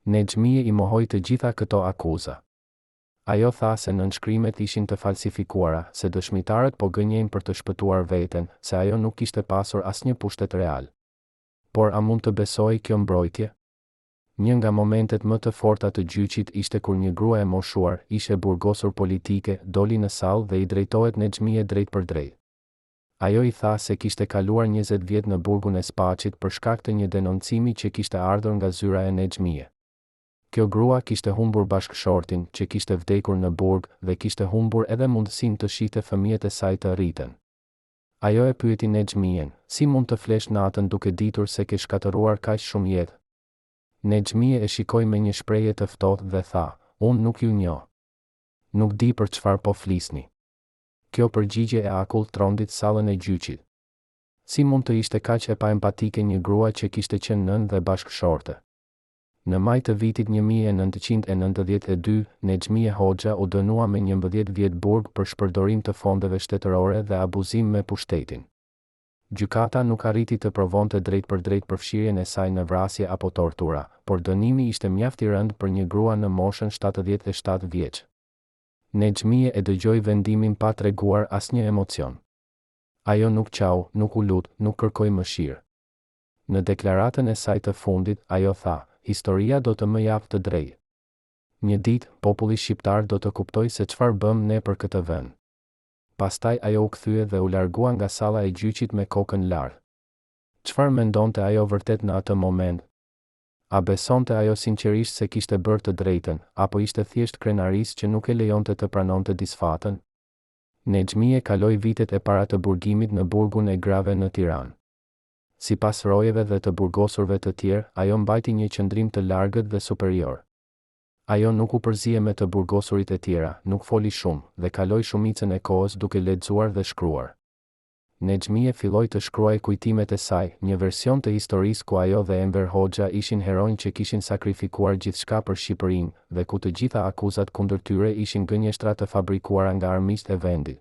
Nexhmije i mohoi të gjitha këto akuza. Ajo tha se nënshkrimet ishin të falsifikuara, se dëshmitarët po gënjejnë për të shpëtuar veten, se ajo nuk kishte pasur asnjë pushtet real. Por a mund të besojë kjo mbrojtje? Një nga momentet më të forta të gjyqit ishte kur një grua e moshuar, ishte burgosur politike, doli në sallë dhe i drejtohet Nexhmije drejt për drejt. Ajo i tha se kishte kaluar 20 vjet në burgun e Spaçit për shkak të një denoncimi që kishte ardhur nga zyra e Nexhmije. Kjo grua kishte humbur bashkëshortin që kishte vdekur në burg dhe kishte humbur edhe mundësinë të shihte fëmijët e saj të rriten. Ajo e pyeti Nexhmijen, si mund të flesh natën duke ditur se ke shkatëruar kaq shumë jetë? Nexhmije e shikoi me një shprehje të ftohtë dhe tha, unë nuk ju njoh. Nuk di për çfarë po flisni. Kjo përgjigje e akullt trondit sallën e gjyqit. Si mund të ishte kaq e pa empatike një grua që kishte qenë nën dhe bashkëshorte? Në maj të vitit 1992, Nexhmije Hoxha u dënua me 11 vjet burg për shpërdorim të fondeve shtetërore dhe abuzim me pushtetin. Gjykata nuk arriti të provonte drejt për drejt përfshirjen e saj në vrasje apo tortura, por dënimi ishte mjaft i rënd për një grua në moshën 77 vjeç. Nexhmije e dëgjoi vendimin pa treguar asnjë emocion. Ajo nuk qau, nuk u lut, nuk kërkoi mëshirë. Në deklaratën e saj të fundit, ajo tha, historia do të më japë të drejtë. Një ditë, populli shqiptar do të kuptoj se çfarë bëm ne për këtë vend. Pastaj ajo u kthye dhe u largua nga salla e gjyqit me kokën lart. Çfarë mendonte ajo vërtet në atë moment? A besonte ajo sinqerisht se kishte bërë të drejtën, apo ishte thjesht krenarisë që nuk e lejonte të pranonte disfatën? Nexhmie kaloi vitet e para të burgimit në burgun e Grave në Tiranë. Sipas rojeve dhe të burgosurve të tjerë, ajo mbajti një qëndrim të largët dhe superior. Ajo nuk u përzije me të burgosurit e tjera, nuk foli shumë, dhe kaloi shumicën e kohës duke lexuar dhe shkruar. Nexhmie filloi të shkruaj kujtimet e saj, një version të historisë ku ajo dhe Enver Hoxha ishin heronj që kishin sakrifikuar gjithçka për Shqipërinë, dhe ku të gjitha akuzat kundër tyre ishin gënjeshtra të fabrikuara nga armiqtë e vendit.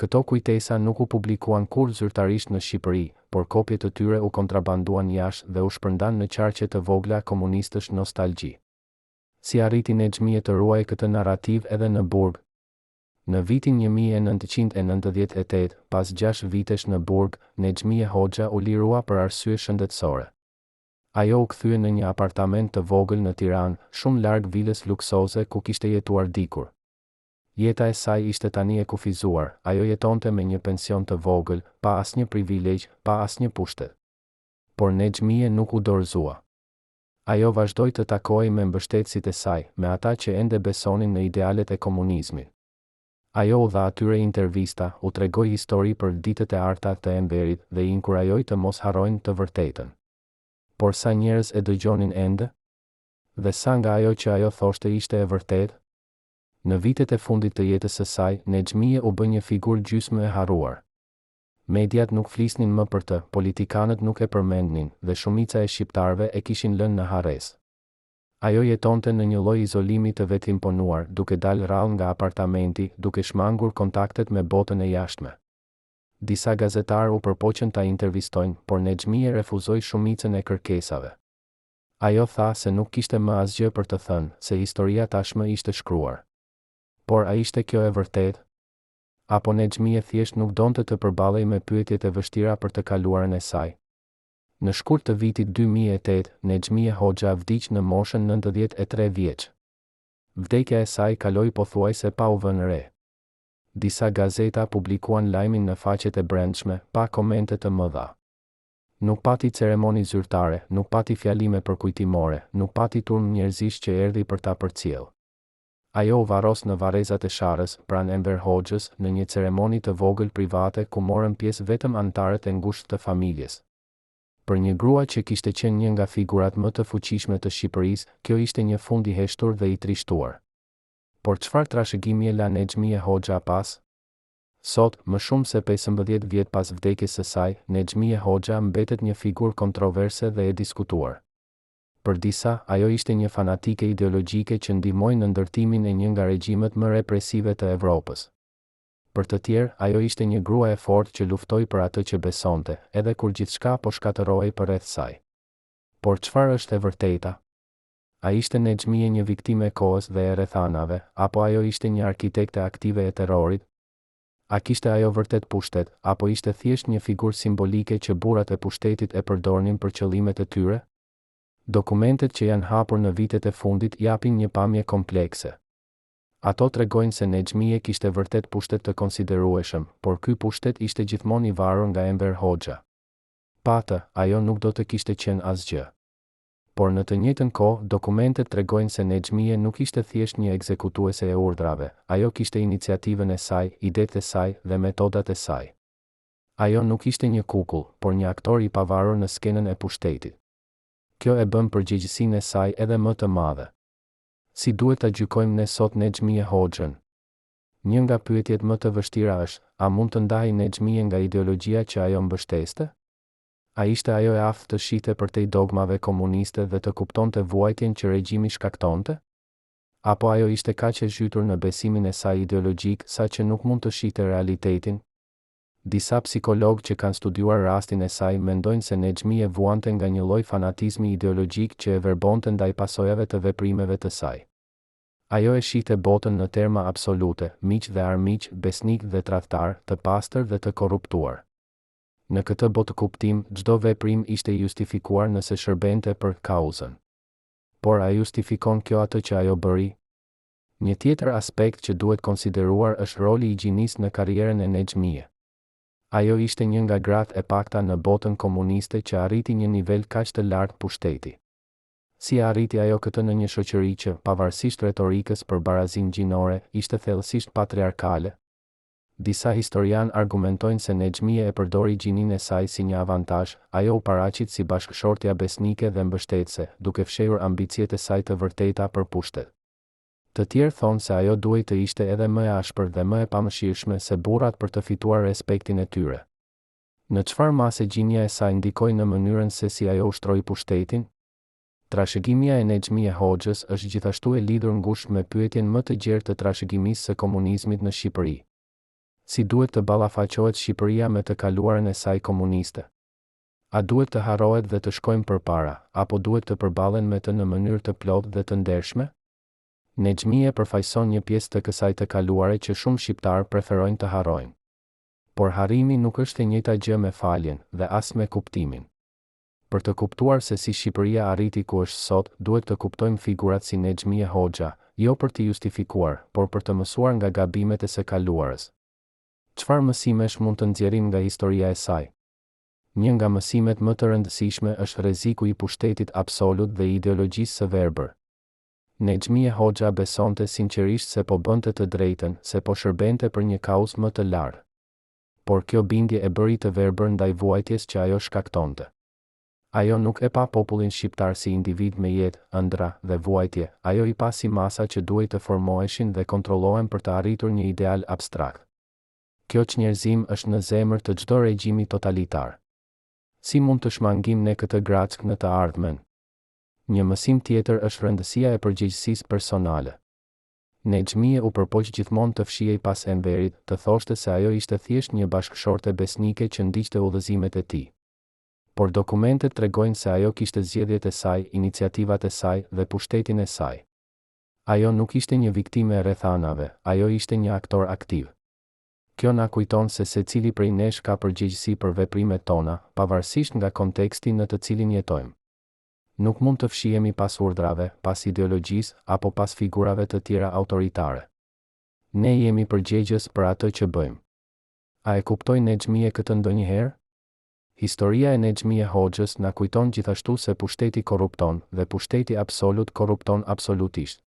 Këto kujtesa nuk u publikuan kurrë zyrtarisht në Shqipëri, por kopje të tyre u kontrabanduan jashtë dhe u shpërndan në qarqe të vogla komunistësh nostalgji. Si arriti Nexhmie të ruajë këtë narrativ edhe në burg? Në vitin 1998, pas 6 vitesh në burg, Nexhmie Hoxha u lirua për arsye shëndetësore. Ajo u kthye në një apartament të vogël në Tiranë, shumë larg vilës luksoze ku kishte jetuar dikur. Jeta e saj ishte tani e kufizuar, ajo jetonte me një pension të vogël, pa asnjë privilegj, pa asnjë pushtet. Por Nexhmie nuk u dorëzua. Ajo vazhdoi të takojë me mbështetësit e saj, me ata që ende besonin në idealet e komunizmit. Ajo u dha atyre intervista, u tregoi histori për ditët e arta të Enverit dhe i inkurajoi të mos harrojnë të vërtetën. Por sa njerëz e dëgjonin ende? Dhe sa nga ajo që ajo thoshte ishte e vërtetë? Në vitet e fundit të jetës së saj, Nexhmie u bë një figurë gjysmë e harruar. Mediat nuk flisnin më për të, politikanët nuk e përmendnin, dhe shumica e shqiptarëve e kishin lënë në harres. Ajo jetonte në një lloj izolimi të vetimponuar, duke dalë rrallë nga apartamenti, duke shmangur kontaktet me botën e jashtme. Disa gazetarë u përpoqën ta intervistojnë, por Nexhmie refuzoi shumicën e kërkesave. Ajo tha se nuk kishte më asgjë për të thënë, se historia tashmë ishte shkruar. Por a ishte kjo e vërtetë? Apo Nexhmie thjesht nuk donte të përballej me pyetjet e vështira për të kaluarën e saj? Në shkurt të vitit 2008, Nexhmie Hoxha vdiq në moshën 93 vjeç. Vdekja e saj kaloi pothuajse pa u vënë re. Disa gazeta publikuan lajmin në faqet e brendshme, pa komente të mëdha. Nuk pati ceremoni zyrtare, nuk pati fjalime përkujtimore, nuk pati turm njerëzish që erdhi për ta përcjell. Ajo u varros në varrezat e Sharrës, pranë Enver Hoxhës, në një ceremoni të vogël private ku morën pjesë vetëm anëtarët e ngushtë të familjes. Për një grua që kishte qenë një nga figurat më të fuqishme të Shqipërisë, kjo ishte një fund i heshtur dhe i trishtuar. Por çfarë trashëgimie la Nexhmie Hoxha pas? Sot, më shumë se 15 vjet pas vdekjes së saj, Nexhmie Hoxha mbetet një figurë kontroverse dhe e diskutuar. Për disa, ajo ishte një fanatike ideologjike që ndihmoi në ndërtimin e një nga regjimet më represive të Evropës. Për të tjerë, ajo ishte një grua e fortë që luftoi për atë që besonte, edhe kur gjithçka po shkatërrohej përreth saj. Por çfarë është e vërteta? A ishte Nexhmie një viktimë e kohës dhe e rrethanave, apo ajo ishte një arkitekte aktive e terrorit? A kishte ajo vërtet pushtet, apo ishte thjesht një figurë simbolike që burrat e pushtetit e përdornin për qëllimet e tyre? Dokumentet që janë hapur në vitet e fundit japin një pamje komplekse. Ato tregojnë se Nexhmie kishte vërtet pushtet të konsiderueshëm, por ky pushtet ishte gjithmonë i varur nga Enver Hoxha. Pa të, ajo nuk do të kishte qenë asgjë. Por në të njëjtën kohë, dokumentet tregojnë se Nexhmie nuk ishte thjesht një ekzekutuese e urdhrave, ajo kishte iniciativën e saj, idetë e saj dhe metodat e saj. Ajo nuk ishte një kukull, por një aktor i pavarur në skenën e pushtetit. Kjo e bën përgjegjësinë e saj edhe më të madhe. Si duhet ta gjykojmë ne sot Nexhmie Hoxhën? Një nga pyetjet më të vështira është, a mund të ndahej Nexhmie nga ideologjia që ajo mbështeste? A ishte ajo e aftë të shite përtej dogmave komuniste dhe të kuptonte vuajtjen që regjimi shkaktonte? Apo ajo ishte kaq e zhytur në besimin e saj ideologjik sa që nuk mund të shite realitetin? Disa psikologë që kanë studiuar rastin e saj mendojnë se Nexhmie vuante nga një lloj fanatizmi ideologjik që e verbonte ndaj pasojave të veprimeve të saj. Ajo e shihte botën në terma absolute, miq dhe armiq, besnik dhe tradhtar, të pastër dhe të korruptuar. Në këtë botë kuptim, çdo veprim ishte justifikuar nëse shërbente për kauzën. Por a justifikon kjo atë që ajo bëri? Një tjetër aspekt që duhet konsideruar është roli i gjinis në karrierën e Nexhmije. Ajo ishte një nga gratë e pakta në botën komuniste që arriti një nivel kaq të lartë pushteti. Si arriti ajo këtë në një shoqëri që, pavarësisht retorikës për barazinë gjinore, ishte thellësisht patriarkale? Disa historian argumentojnë se Nexhmije e përdori gjininë e saj si një avantazh, ajo u paraqit si bashkëshortja besnike dhe mbështetëse, duke fshehur ambicjet e saj të vërteta për pushtet. Të tjerë thonë se ajo duhej të ishte edhe më e ashpër dhe më e pamëshirshme se burrat për të fituar respektin e tyre. Në çfarë mase gjinja e saj ndikoi në mënyrën se si ajo ushtroi pushtetin? Trashëgimia e Nexhmije Hoxhës është gjithashtu e lidhur ngushtë me pyetjen më të gjerë të trashëgimisë së komunizmit në Shqipëri. Si duhet të ballafaqohet Shqipëria me të kaluarën e saj komuniste? A duhet të harrohet dhe të shkojmë përpara, apo duhet të përballen me të në mënyrë të plotë dhe të ndershme? Nexhmije përfaqëson një pjesë të kësaj të kaluare që shumë shqiptarë preferojnë të harrojnë. Por harrimi nuk është e njëjta gjë me faljen dhe as me kuptimin. Për të kuptuar se si Shqipëria arriti ku është sot, duhet të kuptojmë figurat si Nexhmije Hoxha, jo për të justifikuar, por për të mësuar nga gabimet e së kaluarës. Çfarë mësimesh mund të nxjerrim nga historia e saj? Një nga mësimet më të rëndësishme është rreziku i pushtetit absolut dhe ideologjisë së verbër. Nexhmije Hoxha besonte sinqerisht se po bënte të drejtën, se po shërbente për një kauzë më të lartë. Por kjo bindje e bëri të verbër ndaj vuajtjes që ajo shkaktonte. Ajo nuk e pa popullin shqiptar si individ me jetë, ëndra dhe vuajtje, ajo i pa si masa që duhej të formoheshin dhe kontrollohen për të arritur një ideal abstrakt. Kjo çnjerëzim është në zemër të çdo regjimi totalitar. Si mund të shmangim ne këtë grack në të ardhmen? Një mësim tjetër është rëndësia e përgjegjësisë personale. Nexhmije u përpoq gjithmonë të fshihej pas Enverit, të thoshte se ajo ishte thjesht një bashkëshorte besnike që ndiqte udhëzimet e tij. Por dokumentet tregojnë se ajo kishte zgjedhjet e saj, iniciativat e saj dhe pushtetin e saj. Ajo nuk ishte një viktime e rrethanave, ajo ishte një aktor aktiv. Kjo na kujton se secili prej nesh ka përgjegjësi për veprimet tona, pavarësisht nga konteksti në të cilin jetojmë. Nuk mund të fshihemi pas urdhrave, pas ideologjisë apo pas figurave të tjera autoritare. Ne jemi përgjegjës për atë që bëjmë. A e kuptoi Nexhmije këtë ndonjëherë? Historia e Nexhmije Hoxhës na kujton gjithashtu se pushteti korrupton dhe pushteti absolut korrupton absolutisht.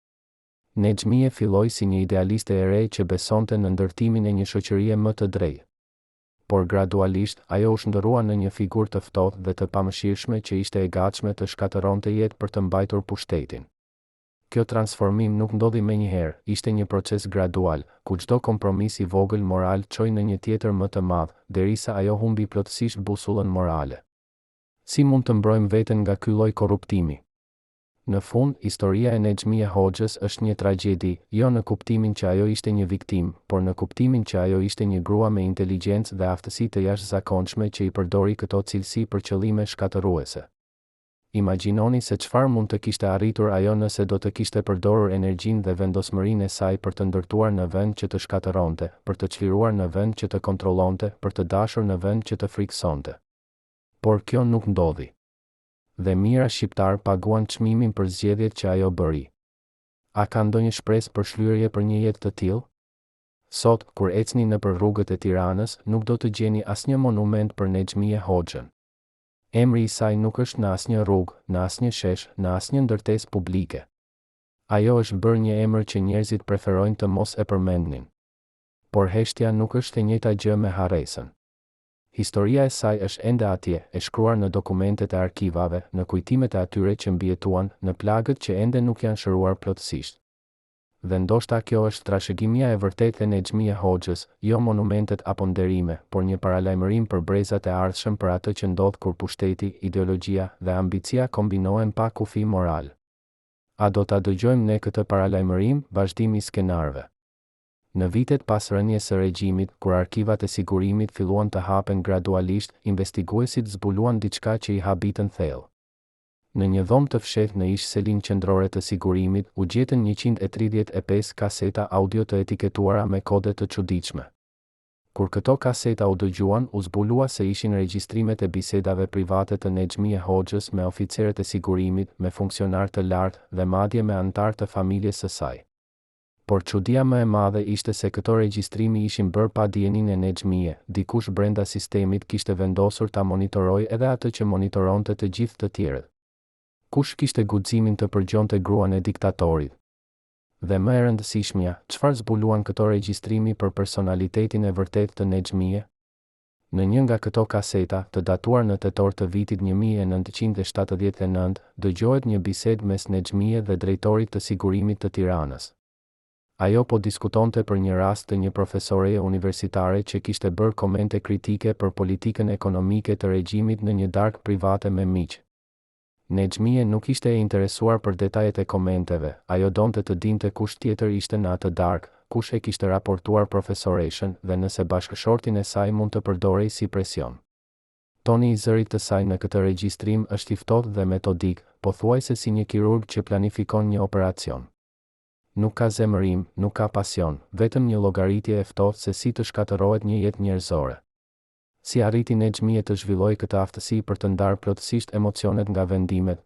Nexhmije filloi si një idealiste e re që besonte në ndërtimin e një shoqërie më të drejtë. Por gradualisht, ajo u shndërrua në një figurë të ftohtë dhe të pamëshirshme që ishte e gatshme të shkatëronte jetë për të mbajtur pushtetin. Kjo transformim nuk ndodhi menjëherë, ishte një proces gradual, ku çdo kompromis i vogël moral çoi në një tjetër më të madh, derisa ajo humbi plotësisht busullën morale. Si mund të mbrojmë veten nga ky lloj korruptimi? Në fund, historia e Nexhmije Hoxhës është një tragjedi, jo në kuptimin që ajo ishte një viktim, por në kuptimin që ajo ishte një grua me inteligjencë dhe aftësi të jashtëzakonshme që i përdori këto cilësi për qëllime shkatëruese. Imagjinoni se çfarë mund të kishte arritur ajo nëse do të kishte përdorur energjinë dhe vendosmërinë e saj për të ndërtuar në vend që të shkatëronte, për të çliruar në vend që të kontrollonte, për të dashur në vend që të frikësonte. Por kjo nuk ndodhi. Dhe mijëra shqiptar paguan çmimin për zgjedhjet që ajo bëri. A ka ndonjë shpresë për shlyerje për një jetë të tillë? Sot, kur ecni nëpër rrugët e Tiranës, nuk do të gjeni asnjë monument për Nexhmije Hoxhën. Emri i saj nuk është në asnjë rrugë, në asnjë shesh, në asnjë ndërtesë publike. Ajo është bërë një emër që njerëzit preferojnë të mos e përmendnin. Por heshtja nuk është e njëjta gjë me harresën. Historia e saj është ende atje, e shkruar në dokumentet e arkivave, në kujtimet e atyre që mbijetuan, në plagët që ende nuk janë shëruar plotësisht. Dhe ndoshta kjo është trashëgimia e vërtetë e Nexhmije Hoxhës, jo monumentet apo nderime, por një paralajmërim për brezat e ardhshëm për atë që ndodh kur pushteti, ideologjia dhe ambicia kombinohen pa kufi moral. A do ta dëgjojmë ne këtë paralajmërim, vazhdim i skenarëve? Në vitet pas rënies së regjimit, kur arkivat e sigurimit filluan të hapen gradualisht, investiguesit zbuluan diçka që i habitën thellë. Në një dhomë të fshehtë në ish selin qendrore të sigurimit, u gjetën 135 kaseta audio të etiketuara me kode të çuditshme. Kur këto kaseta u dëgjuan, u zbulua se ishin regjistrimet e bisedave private të Nexhmie Hoxhës me oficerët e sigurimit, me funksionar të lartë dhe madje me anëtar të familjes së saj. Por çudia më e madhe ishte se këto regjistrimi ishin bërë pa dijenin e Nexhmie, dikush brenda sistemit kishte vendosur ta monitorojë edhe atë që monitoronte të gjithë të tjerët. Kush kishte guximin të përgjonte gruan e diktatorit? Dhe më e rëndësishmja, çfarë zbuluan këto regjistrimi për personalitetin e vërtet të Nexhmie? Në një nga këto kaseta, të datuar në tetor të vitit 1979, dëgjohet një bisedë mes Nexhmie dhe drejtorit të sigurimit të Tiranës. Ajo po diskutonte për një rast të një profesoreje universitare që kishte bërë komente kritike për politikën ekonomike të regjimit në një darkë private me miq. Nexhmie nuk ishte e interesuar për detajet e komenteve, ajo donte të dinte kush tjetër ishte në atë darkë, kush e kishte raportuar profesoreshën dhe nëse bashkëshortin e saj mund të përdorej si presion. Toni i zërit të saj në këtë regjistrim është i ftohtë dhe metodik, pothuajse si një kirurg që planifikon një operacion. Nuk ka zemërim, nuk ka pasion, vetëm një llogaritje e ftohtë se si të shkatërohet një jetë njerëzore. Si arriti Nexhmie të zhvilloj këtë aftësi për të ndarë plotësisht emocionet nga vendimet?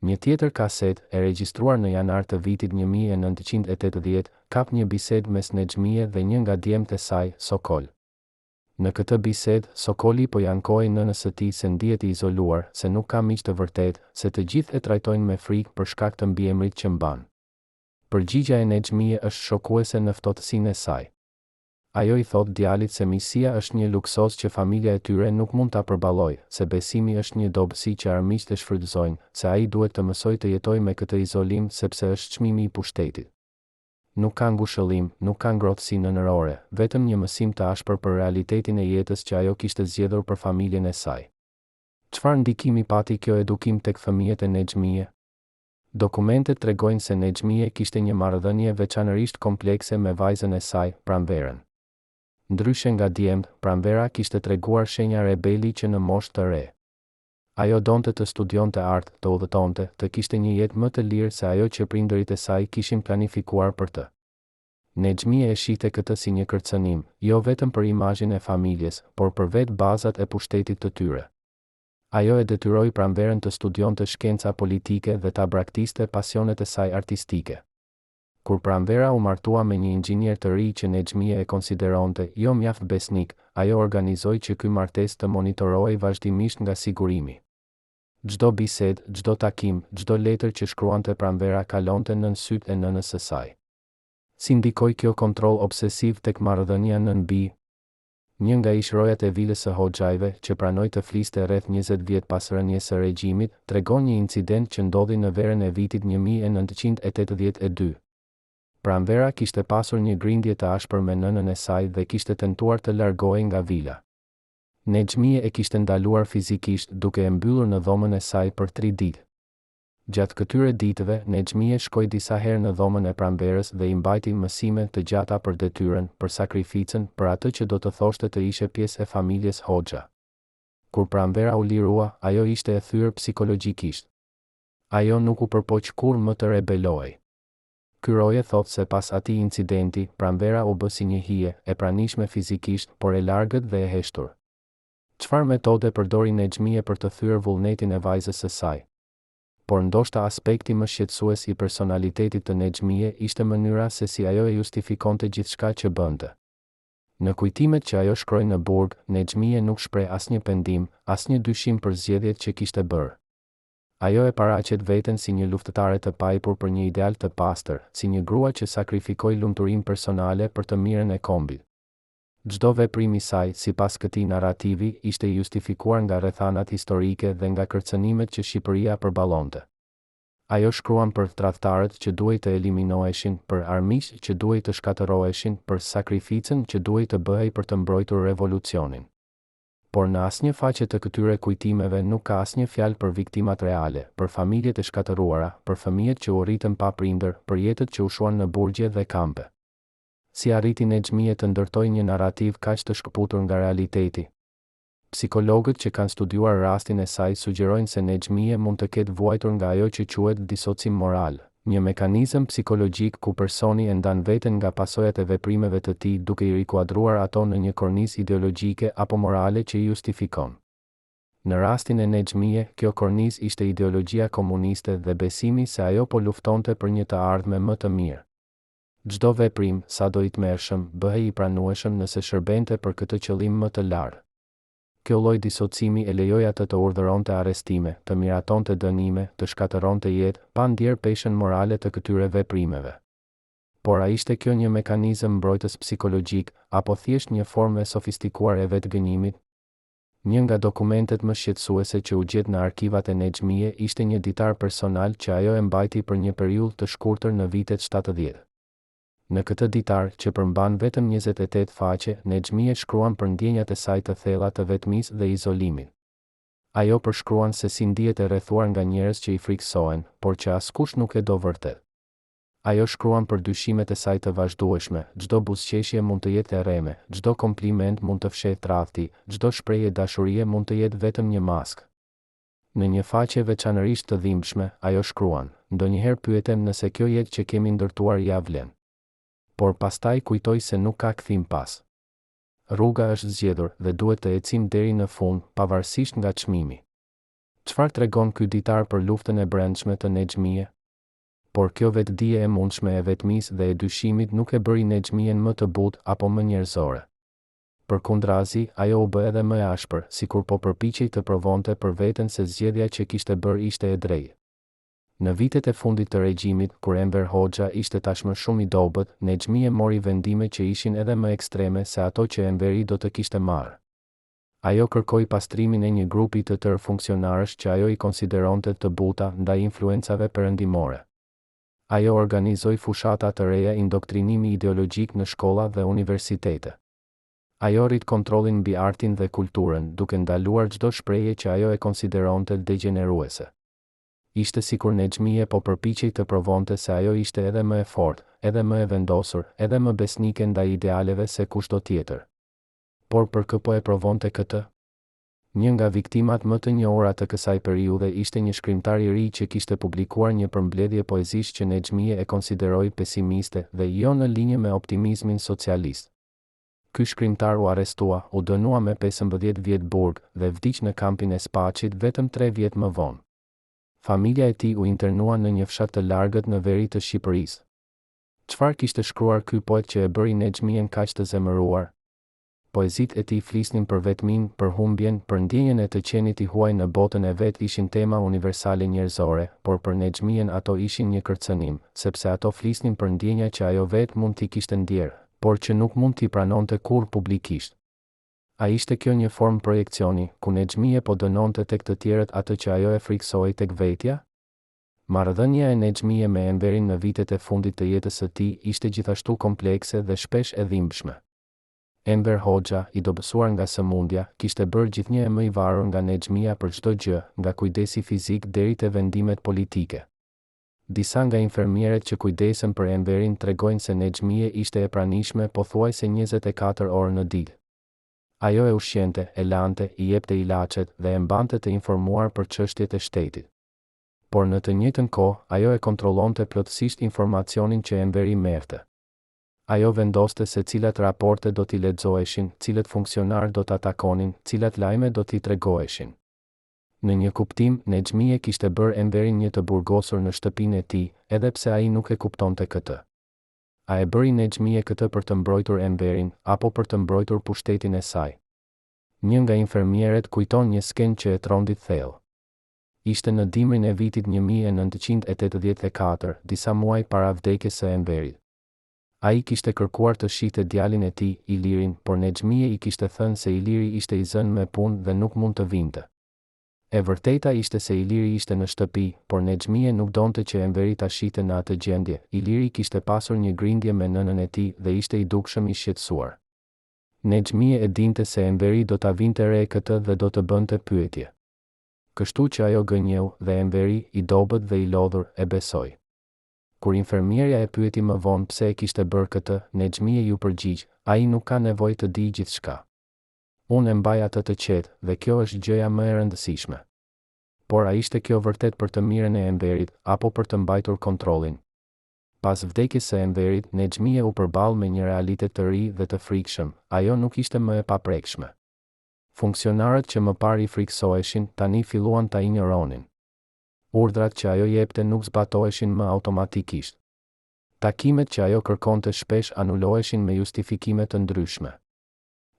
Një tjetër kaset, e regjistruar në janar të vitit 1980, kap një bisedë mes Nexhmie dhe një nga djemtë e saj, Sokol. Në këtë bisedë, Sokoli po jankoi nënës së tij se ndihet i izoluar, se nuk ka miq të vërtetë, se të gjithë e trajtojnë me frikë për shkak të mbiemrit që mban. Përgjigja e Nexhmie është shokuese në ftohtësinë e saj. Ajo i thot djalit se miqësia është një luksos që familja e tyre nuk mund ta përballojë, se besimi është një dobësi që armiqtë e shfrytëzojnë, se ai duhet të mësojë të jetojë me këtë izolim sepse është çmimi i pushtetit. Nuk ka ngushëllim, nuk ka ngrohtësi nënërore, vetëm një mësim të ashpër për realitetin e jetës që ajo kishte zgjedhur për familjen e saj. Çfarë ndikimi pati kjo edukim tek fëmijët e Nexhmie? Dokumentet tregojnë se Nexhmie kishte një marrëdhënie veçanërisht komplekse me vajzën e saj, Pranverën. Ndryshe nga djemtë, Pranvera kishte treguar shenja rebeli që në moshë të re. Ajo donte të studionte art, të udhëtonte, të kishte një jetë më të lirë se ajo që prindërit e saj kishin planifikuar për të. Nexhmie e shihte këtë si një kërcënim, jo vetëm për imazhin e familjes, por për vetë bazat e pushtetit të tyre. Ajo e detyroi Pranverën të studionte shkenca politike dhe ta braktiste pasionet e saj artistike. Kur Pranvera u martua me një inxhinier të ri që Nexhmie e konsideronte jo mjaft besnik, ajo organizoi që ky martesë të monitorohej vazhdimisht nga sigurimi. Çdo bisedë, çdo takim, çdo letër që shkruante Pranvera kalonte nën sytë e nënës së saj. Si ndikoi kjo kontroll obsesiv tek marrëdhënia nën-bi? Një nga ishrojat e vilës së Hoxhajve, që pranoi të fliste rreth 20 vjet pas rënies së regjimit, tregon një incident që ndodhi në verën e vitit 1982. Pranvera kishte pasur një grindje të ashpër me nënën e saj dhe kishte tentuar të largohej nga vila. Nexhmie e kishte ndaluar fizikisht duke e mbyllur në dhomën e saj për 3 ditë. Gjatë këtyre ditëve, Nexhmie shkoi disa herë në dhomën e Pranverës dhe i mbajti mësime të gjata për detyrën, për sakrificën, për atë që do të thoshte të ishe pjesë e familjes Hoxha. Kur Pranvera u lirua, ajo ishte e thyer psikologjikisht. Ajo nuk u përpoq kurrë më të rebelohej. Ky roje thot se pas atij incidenti, Pranvera u bë si një hije, e pranishme fizikisht, por e largët dhe e heshtur. Çfarë metode përdori Nexhmie për të thyer vullnetin e vajzës së saj? Por ndoshta aspekti më shqetësues i personalitetit të Nexhmie ishte mënyra se si ajo e justifikonte gjithçka që bënte. Në kujtimet që ajo shkroi në burg, Nexhmie nuk shpreh asnjë pendim, asnjë dyshim për zgjedhjet që kishte bërë. Ajo e paraqet veten si një luftëtare të pajpur për një ideal të pastër, si një grua që sakrifikoi lumturinë personale për të mirën e kombit. Çdo veprim i saj, sipas këtij narrativi, ishte i justifikuar nga rrethanat historike dhe nga kërcënimet që Shqipëria përballonte. Ajo shkruan për tradhtarët që duhej të eliminoheshin, për armiqt që duhej të shkatërroheshin, për sakrificën që duhej të bëhej për të mbrojtur revolucionin. Por në asnjë faqe të këtyre kujtimeve nuk ka asnjë fjalë për viktimat reale, për familjet e shkatëruara, për fëmijët që u rritën pa prindër, për jetët që u shuan në burgje dhe kampe. Si arriti Nexhmie të ndërtojë një narrativ kaq të shkëputur nga realiteti? Psikologët që kanë studiuar rastin e saj sugjerojnë se Nexhmie mund të ketë vuajtur nga ajo që quhet disocim moral, një mekanizëm psikologjik ku personi e ndan veten nga pasojat e veprimeve të tij duke i rikuadruar ato në një kornizë ideologjike apo morale që i justifikon. Në rastin e Nexhmie, kjo kornizë ishte ideologjia komuniste dhe besimi se ajo po luftonte për një të ardhme më të mirë. Çdo veprim, sado i tmerrshëm, bëhej i pranueshëm nëse shërbente për këtë qëllim më të lartë. Kjo lloj disocimi e lejoi atë të urdhëronte arrestime, të miratonte dënime, të shkatëronte jetë, pa ndier peshën morale të këtyre veprimeve. Por a ishte kjo një mekanizëm mbrojtës psikologjik, apo thjesht një formë e sofistikuar e vetgënjimit? Një nga dokumentet më shqetësuese që u gjet në arkivat e Nexhmie ishte një ditar personal që ajo e mbajti për një periudhë të shkurtër në vitet 70. Në këtë ditar, që përmban vetëm 28 faqe, Nexhmie shkruan për ndjenjat e saj të thella të vetmisë dhe izolimit. Ajo përshkruan se si ndihet e rrethuar nga njerëz që i frikësohen, por që askush nuk e do vërtet. Ajo shkruan për dyshimet e saj të vazhdueshme, çdo buzëqeshje mund të jetë e rreme, çdo kompliment mund të fshehë tradhti, çdo shprehje dashurie mund të jetë vetëm një maskë. Në një faqe veçanërisht të dhimbshme, ajo shkruan: "Ndonjëherë pyetem nëse kjo jetë që kemi ndërtuar ja vlen. Por pastaj kujtoj se nuk ka kthim pas. Rruga është zgjedhur dhe duhet të ecim deri në fund, pavarësisht nga çmimi." Çfarë tregon ky ditar për luftën e brendshme të Nexhmie? Por kjo vetdije e mundshme e vetmisë dhe e dyshimit nuk e bëri Nexhmien më të butë apo më njerëzore. Përkundrazi, ajo u bë edhe më e ashpër, sikur po përpiqej të provonte për veten se zgjedhja që kishte bërë ishte e drejtë. Në vitet e fundit të regjimit, kur Enver Hoxha ishte tashmë shumë i dobët, Nexhmie mori vendime që ishin edhe më ekstreme se ato që Enveri do të kishte marrë. Ajo kërkoi pastrimin e një grupi të tërë funksionarësh që ajo i konsideronte të buta ndaj influencave perëndimore. Ajo organizoi fushata të reja indoktrinimi ideologjik në shkolla dhe universitete. Ajo rrit kontrollin mbi artin dhe kulturën, duke ndaluar çdo shprehje që ajo e konsideronte degeneruese. Ishte sikur Nexhmie po përpiqej të provonte se ajo ishte edhe më e fortë, edhe më e vendosur, edhe më besnike ndaj idealeve se kushdo tjetër. Por për kë po e provonte këtë? Një nga viktimat më të njohura të kësaj periudhe ishte një shkrimtar i ri që kishte publikuar një përmbledhje poezish që Nexhmie e konsideroi pesimiste dhe jo në linjë me optimizmin socialist. Ky shkrimtar u arrestua, u dënua me 15 vjet burg dhe vdiq në kampin e Spaçit vetëm 3 vjet më vonë. Familja e tij u internua në një fshat të largët në veri të Shqipërisë. Çfarë kishte shkruar ky poet që e bëri Nexhmien kaq të zemëruar? Poezitë e tij flisnin për vetmin, për humbjen, për ndjenjen e të qenit i huaj në botën e vet ishin tema universale njerëzore, por për Nexhmien ato ishin një kërcënim, sepse ato flisnin për ndjenja që ajo vet mund t'i kishte ndjerë, por që nuk mund t'i pranonte kurrë publikisht. A ishte kjo një formë projekcioni, ku Nexhmie po dënonte tek të tjerët atë që ajo e friksoi tek vetja? Marrëdhënia e Nexhmie me Enverin në vitet e fundit të jetës së tij ishte gjithashtu komplekse dhe shpesh e dhimbshme. Enver Hoxha, i dobësuar nga sëmundja, kishte bërë gjithnjë e më i varur nga Nexhmia për çdo gjë, nga kujdesi fizik deri te vendimet politike. Disa nga infermieret që kujdesen për Enverin tregojnë se Nexhmie ishte e pranishme pothuajse 24 orë në ditë. Ajo e ushqente, e lante, i jepte ilaçet dhe e mbante të informuar për çështjet e shtetit. Por në të njëjtën kohë, ajo e kontrollonte plotësisht informacionin që Enveri merrte. Ajo vendoste se cilat raporte do t'i lexoheshin, cilët funksionar do t'a takonin, cilat lajme do t'i tregoheshin. Në një kuptim, Nexhmie kishte bërë Enverin një të burgosur në shtëpinë e tij, edhe pse ai nuk e kuptonte këtë. A e bëri Nexhmie këtë për të mbrojtur Enverin, apo për të mbrojtur pushtetin e saj? Një nga infermieret kujton një skenë që e trondit thellë. Ishte në dimrin e vitit 1984, disa muaj para vdekjes së Enverit. Ai kishte kërkuar të shihte djalin e tij, Ilirin, por Nexhmie i kishte thënë se Iliri ishte i zënë me punë dhe nuk mund të vinte. E vërteta ishte se Iliri ishte në shtëpi, por Nexhmie nuk donte që Enveri ta shihte në atë gjendje. Iliri kishte pasur një grindje me nënën e tij dhe ishte i dukshëm i shqetësuar. Nexhmie e dinte se Enveri do ta vinte re këtë dhe do të bënte pyetje. Kështu që ajo gënjeu dhe Enveri, i dobët dhe i lodhur, e besoi. Kur infermierja e pyeti më vonë pse e kishte bërë këtë, Nexhmie ju përgjigj, ai nuk ka nevojë të di gjithçka. Unë e mbaj atë të qetë, dhe kjo është gjëja më e rëndësishme. Por a ishte kjo vërtet për të mirën e Enverit, apo për të mbajtur kontrollin? Pas vdekjes së Enverit, Nexhmia u përball me një realitet të ri dhe të frikshëm, ajo nuk ishte më e paprekshme. Funksionarët që më parë i friksoheshin, tani filluan ta injoronin. Urdhrat që ajo jepte nuk zbatoheshin më automatikisht. Takimet që ajo kërkonte shpesh anuloheshin me justifikime të ndryshme.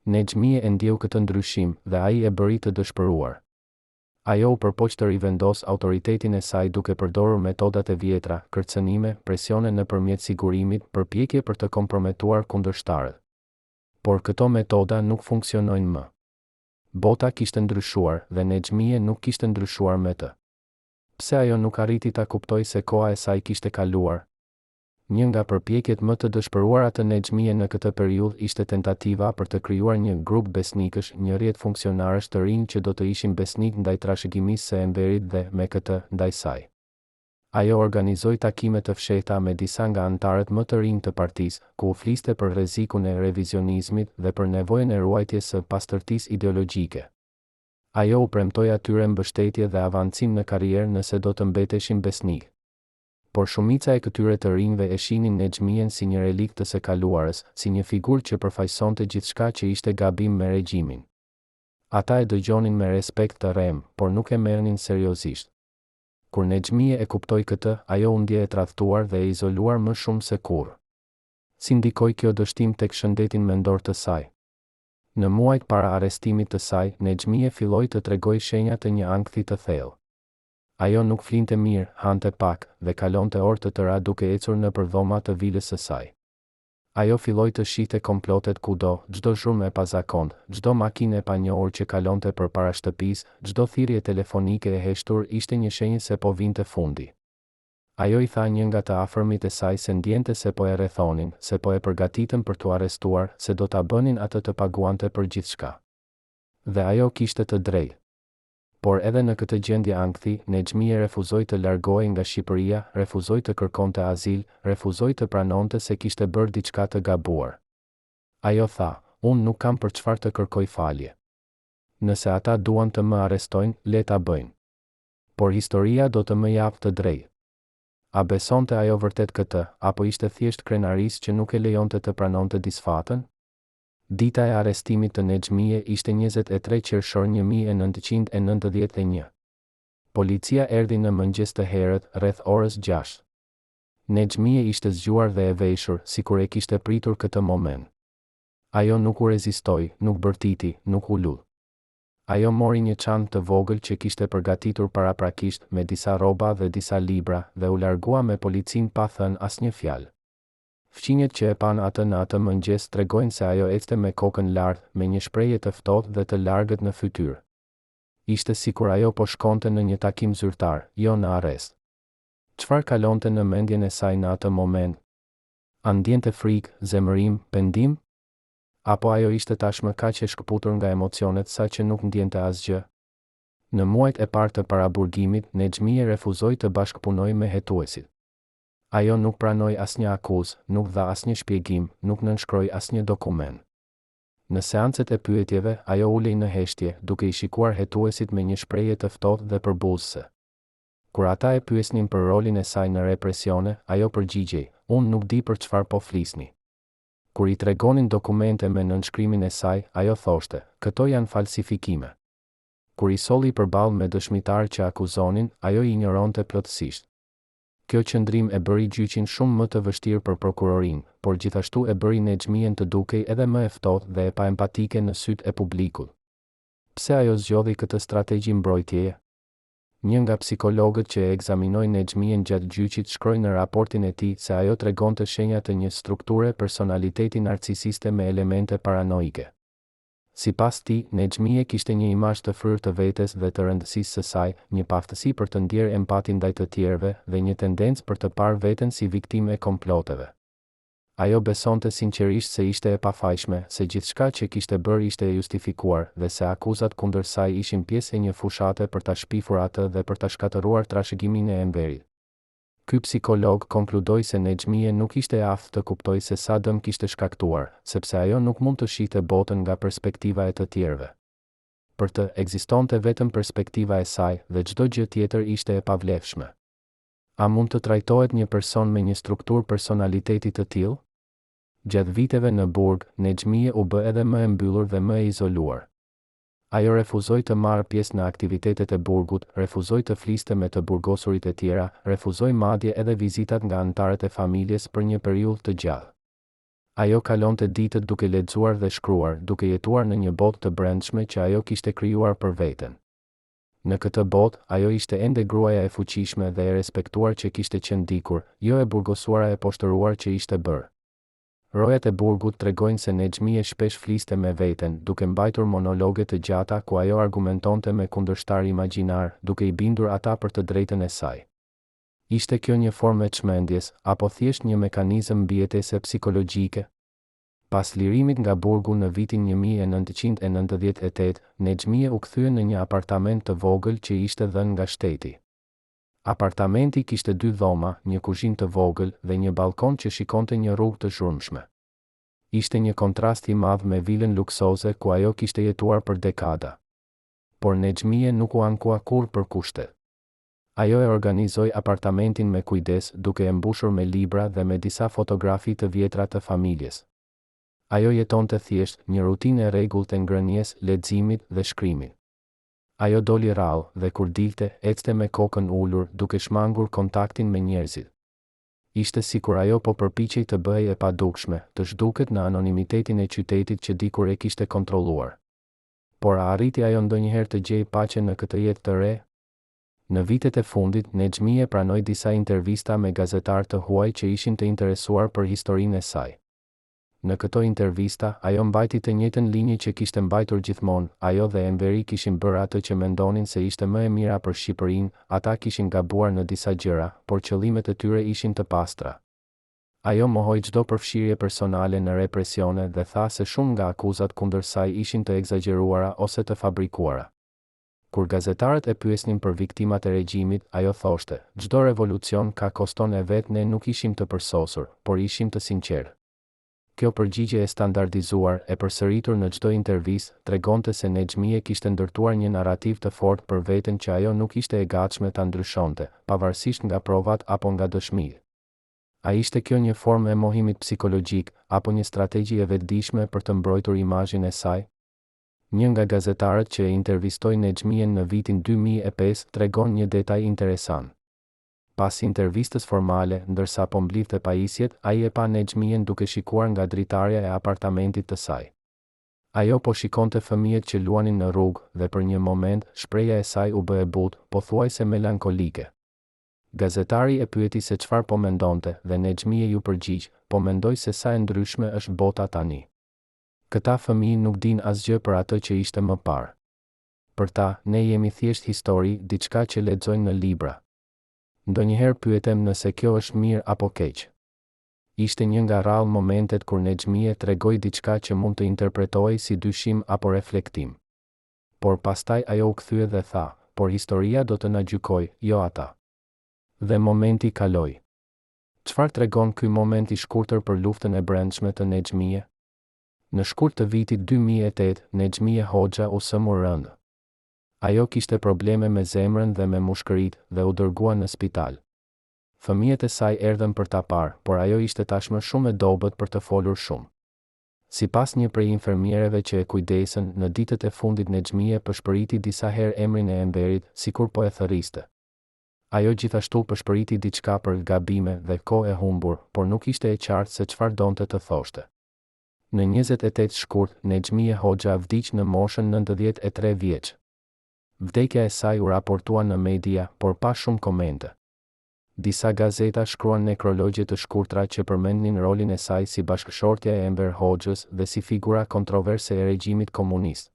Nexhmia e ndjeu këtë ndryshim dhe ai e bëri të dëshpëruar. Ajo u përpoq të rivendos autoritetin e saj duke përdorur metodat e vjetra, kërcënime, presione nëpërmjet sigurimit, përpjekje për të komprometuar kundërshtarët. Por këto metoda nuk funksionojnë më. Bota kishte ndryshuar dhe Nexhmia nuk kishte ndryshuar me të. Pse ajo nuk arriti ta kuptojë se koha e saj kishte kaluar? Një nga përpjekjet më të dëshpëruara të Nexhmia në këtë periudhë ishte tentativa për të krijuar një grup besnikësh, një rrjet funksionarësh të rinj që do të ishin besnik ndaj trashëgimisë së Enverit dhe, me këtë, ndaj saj. Ajo organizoi takime të fshehta me disa nga anëtarët më të rinj të partisë, ku u fliste për rrezikun e revizionizmit dhe për nevojën e ruajtjes së pastërtisë ideologjike. Ajo u premtoi atyre mbështetje dhe avancim në karrierë nëse do të mbeteshin besnik. Por shumica e këtyre të rinjve e shihnin Nexhmien si një relikt të së kaluarës, si një figurë që përfaqësonte gjithçka që ishte gabim me regjimin. Ata e dëgjonin me respekt të rrem, por nuk e merrnin seriozisht. Kur Nexhmia e kuptoi këtë, ajo u ndje e tradhtuar dhe e izoluar më shumë se kurrë. Si ndikoi kjo dështim tek shëndetin mendor të saj? Në muajt para arrestimit të saj, Nexhmia filloi të tregojë shenja të një ankthi të thellë. Ajo nuk flinte mirë, hante pak, dhe kalonte orë të tëra duke ecur nëpër dhoma të vilës së saj. Ajo filloi të shihte komplotet kudo, çdo zhurmë e pazakont, çdo makinë e panjohur që kalonte përpara shtëpisë, çdo thirrje telefonike e heshtur ishte një shenjë se po vinte fundi. Ajo i tha një nga të afërmit e saj se ndjente se po e rrethonin, se po e përgatitën për t'u arrestuar, se do ta bënin atë të paguante për gjithçka. Dhe ajo kishte të drejtë. Por edhe në këtë gjendje ankthi, Nexhmia refuzoi të largohej nga Shqipëria, refuzoi të kërkonte azil, refuzoi të pranonte se kishte bërë diçka të gabuar. Ajo tha, unë nuk kam për çfarë të kërkoj falje. Nëse ata duan të më arrestojnë, le ta bëjnë. Por historia do të më japë të drejtë. A besonte ajo vërtet këtë, apo ishte thjesht krenarisë që nuk e lejonte të pranonte disfatën? Dita e arrestimit të Nexhmie ishte 23 qershor 1991. Policia erdhi në mëngjes të herët, rreth orës 6. Nexhmie ishte zgjuar dhe e veshur, sikur e kishte pritur këtë moment. Ajo nuk u rezistoi, nuk bërtiti, nuk u lut. Ajo mori një çantë të vogël që kishte përgatitur paraprakisht me disa rroba dhe disa libra dhe u largua me policinë pa thënë asnjë fjalë. Fqinjet që e pan atë në atë mëngjes tregojnë se ajo ecte me kokën lart, me një shprehje të ftohtë dhe të largët në fytyrë. Ishte sikur ajo po shkonte në një takim zyrtar, jo në arrest. Çfarë kalonte në mendjen e saj në atë moment? A ndjente frikë, zemërim, pendim? Apo ajo ishte tashmë kaq e shkëputur nga emocionet sa që nuk ndjente asgjë? Në muajt e parë të paraburgimit, Nexhmia refuzoi të bashkëpunojë me hetuesit. Ajo nuk pranoi asnjë akuzë, nuk dha asnjë shpjegim, nuk nënshkroi asnjë dokument. Në seancet e pyetjeve, ajo ulej në heshtje, duke i shikuar hetuesit me një shprehje të ftohtë dhe përbuzëse. Kur ata e pyesnin për rolin e saj në represione, ajo përgjigjej, unë nuk di për çfarë po flisni. Kur i tregonin dokumente me nënshkrimin e saj, ajo thoshte, këto janë falsifikime. Kur i solli përballë me dëshmitar që akuzonin, ajo i injoronte plotësisht. Kjo qëndrim e bëri gjyqin shumë më të vështirë për prokurorinë, por gjithashtu e bëri Nexhmien të dukej edhe më e ftohtë dhe e paempatike në sytë e publikut. Pse ajo zgjodhi këtë strategji mbrojtjeje? Një nga psikologët që e ekzaminoi Nexhmien gjatë gjyqit shkroi në raportin e tij se ajo tregonte shenja të një strukture personaliteti narcisiste me elemente paranoike. Sipas tij, Nexhmia kishte një imazh të fryrë të vetes dhe të rëndësisë së saj, një paftësi për të ndjerë empati ndaj të tjerëve dhe një tendencë për të parë veten si viktimë e komploteve. Ajo besonte sinqerisht se ishte e pafajshme, se gjithçka që kishte bërë ishte e justifikuar dhe se akuzat kundër saj ishin pjesë e një fushate për ta shpifur atë dhe për ta shkatëruar trashëgiminë e Enverit. Ky psikolog konkludoi se Nexhmie nuk ishte aftë të kuptoj se sa dëm kishte shkaktuar, sepse ajo nuk mund të shihte botën nga perspektiva e të tjerëve. Për të, ekzistonte vetëm perspektiva e saj dhe çdo gjë tjetër ishte e pavlefshme. A mund të trajtohet një person me një strukturë personaliteti të tillë? Gjatë viteve në burg, Nexhmie u bë edhe më e mbyllur dhe më e izoluar. Ajo refuzoi të marrë pjesë në aktivitetet e burgut, refuzoi të fliste me të burgosurit e tjera, refuzoi madje edhe vizitat nga anëtarët e familjes për një periudhë të gjallë. Ajo kalonte ditët duke lexuar dhe shkruar, duke jetuar në një botë të brendshme që ajo kishte krijuar për veten. Në këtë botë, ajo ishte ende gruaja e fuqishme dhe e respektuar që kishte qenë dikur, jo e burgosuara e poshtëruar që ishte bërë. Rojat e burgut tregojnë se Nexhmie shpesh fliste me veten, duke mbajtur monologe të gjata ku ajo argumentonte me kundërshtar imagjinar, duke i bindur ata për të drejtën e saj. Ishte kjo një formë e çmendjes, apo thjesht një mekanizëm mbijetese psikologjike? Pas lirimit nga burgu në vitin 1998, Nexhmie u kthye në një apartament të vogël që ishte dhënë nga shteti. Apartamenti kishte 2 dhoma, një kuzhinë të vogël dhe një balkon që shikonte një rrugë të zhurmshme. Ishte një kontrast i madh me vilën luksoze ku ajo kishte jetuar për dekada. Por Nexhmie nuk u ankua kurrë për kushte. Ajo e organizoi apartamentin me kujdes, duke e mbushur me libra dhe me disa fotografi të vjetra të familjes. Ajo jetonte thjesht, një rutinë e rregullt e ngrënies, leximit dhe shkrimit. Ajo doli rrallë dhe kur dilte, ecte me kokën ulur, duke shmangur kontaktin me njerëzit. Ishte sikur ajo po përpiqej të bëhej e padukshme, të zhduket në anonimitetin e qytetit që dikur e kishte kontrolluar. Por a arriti ajo ndonjëherë të gjejë paqe në këtë jetë të re? Në vitet e fundit, Nexhmie pranoi disa intervista me gazetarë të huaj që ishin të interesuar për historinë e saj. Në këto intervista, ajo mbajti të njëjtën linjë që kishte mbajtur gjithmonë, ajo dhe Enveri kishin bërë atë që mendonin se ishte më e mira për Shqipërinë, ata kishin gabuar në disa gjëra, por qëllimet e tyre ishin të pastra. Ajo mohoi çdo përfshirje personale në represione dhe tha se shumë nga akuzat kundër saj ishin të egzageruara ose të fabrikuara. Kur gazetarët e pyesnin për viktimat e regjimit, ajo thoshte, çdo revolucion ka koston e vet, ne nuk ishim të përsosur, por ishim të sinqertë. Kjo përgjigje e standardizuar, e përsëritur në çdo intervistë, tregonte se Nexhmie kishte ndërtuar një narrativ të fortë për veten që ajo nuk ishte e gatshme ta ndryshonte, pavarësisht nga provat apo nga dëshmitë. A ishte kjo një formë e mohimit psikologjik, apo një strategji e vetëdijshme për të mbrojtur imazhin e saj? Një nga gazetarët që e intervistoi Nexhmien në vitin 2005 tregon një detaj interesant. Pas intervistës formale, ndërsa po mblidhte pajisjet, ai e pa Nexhmien duke shikuar nga dritarja e apartamentit të saj. Ajo po shikonte fëmijët që luanin në rrugë dhe për një moment, shpreha e saj u bë e butë, pothuajse melankolike. Gazetari e pyeti se çfarë po mendonte dhe Nexhmie ju përgjigj, po mendoj se sa e ndryshme është bota tani. Këta fëmijë nuk din asgjë për atë që ishte më parë. Për ta, ne jemi thjesht histori, diçka që lexojnë në libra. Ndonjëherë pyetem nëse kjo është mirë apo keq. Ishte një nga rrallë momentet kur Nexhmie tregoi diçka që mund të interpretohej si dyshim apo reflektim. Por pastaj ajo u kthye dhe tha, por historia do të na gjykojë, jo ata. Dhe momenti kaloi. Çfarë tregon ky moment i shkurtër për luftën e brendshme të Nexhmie? Në shkurt të vitit 2008, Nexhmie Hoxha u sëmur rënd. Ajo kishte probleme me zemrën dhe me mushkëritë dhe u dërgua në spital. Fëmijët e saj erdhën për ta parë, por ajo ishte tashmë shumë e dobët për të folur shumë. Sipas një prej infermiereve që e kujdesën, në ditët e fundit Nexhmie përshpëriti disa herë emrin e Enverit, sikur po e thërriste. Ajo gjithashtu përshpëriti diçka për gabime dhe kohë e humbur, por nuk ishte e qartë se çfarë donte të thoshte. Në 28 shkurt, Nexhmie Hoxha vdiq në moshën 93 vjeç. Vdekja e saj u raportua në media, por pa shumë komente. Disa gazeta shkruan nekrologje të shkurtra që përmendnin rolin e saj si bashkëshortja e Enver Hoxhës dhe si figura kontroverse e regjimit komunist.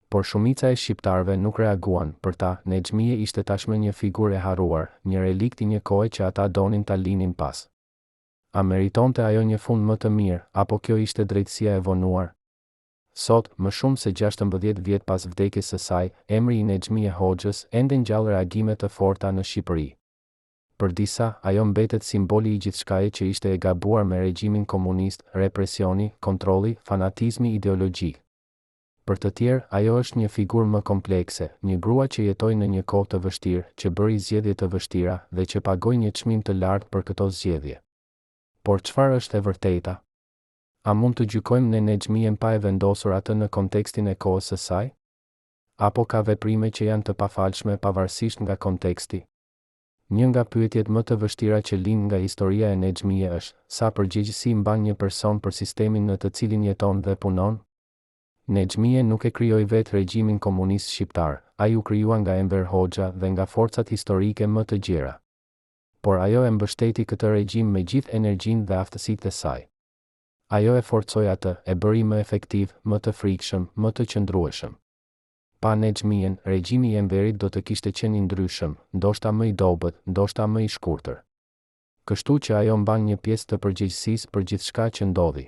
Por shumica e shqiptarëve nuk reaguan, për ta, Nexhmie ishte tashmë një figurë e harruar, një relikt i një kohe që ata donin ta linin pas. A meritonte ajo një fund më të mirë, apo kjo ishte drejtësia e vonuar? Sot, më shumë se 16 vjet pas vdekjes së saj, emri i Nexhmie Hoxhës ende ngjall reagime të forta në Shqipëri. Për disa, ajo mbetet simboli i gjithçkaje që ishte e gabuar me regjimin komunist, represioni, kontrolli, fanatizmi ideologjik. Për të tjerë, ajo është një figurë më komplekse, një grua që jetoi në një kohë të vështirë, që bëri zgjedhje të vështira dhe që pagoi një çmim të lartë për këto zgjedhje. Por çfarë është e vërteta? A mund të gjykojmë ne Nexhmien pa e vendosur atë në kontekstin e kohës së saj? Apo ka veprime që janë të pafalshme pavarësisht nga konteksti? Një nga pyetjet më të vështira që lind nga historia e Nexhmie është, sa përgjegjësi mban një person për sistemin në të cilin jeton dhe punon? Nexhmie nuk e krijoi vetë regjimin komunist shqiptar, ai u krijua nga Enver Hoxha dhe nga forcat historike më të gjera. Por ajo e mbështeti këtë regjim me gjithë energjinë dhe aftësitë e saj. Ajo e forcoi atë, e bëri më efektiv, më të frikshëm, më të qëndrueshëm. Pa Nexhmien, regjimi i Enverit do të kishte qenë i ndryshëm, ndoshta më i dobët, ndoshta më i shkurtër. Kështu që ajo mban një pjesë të përgjegjësisë për gjithçka që ndodhi.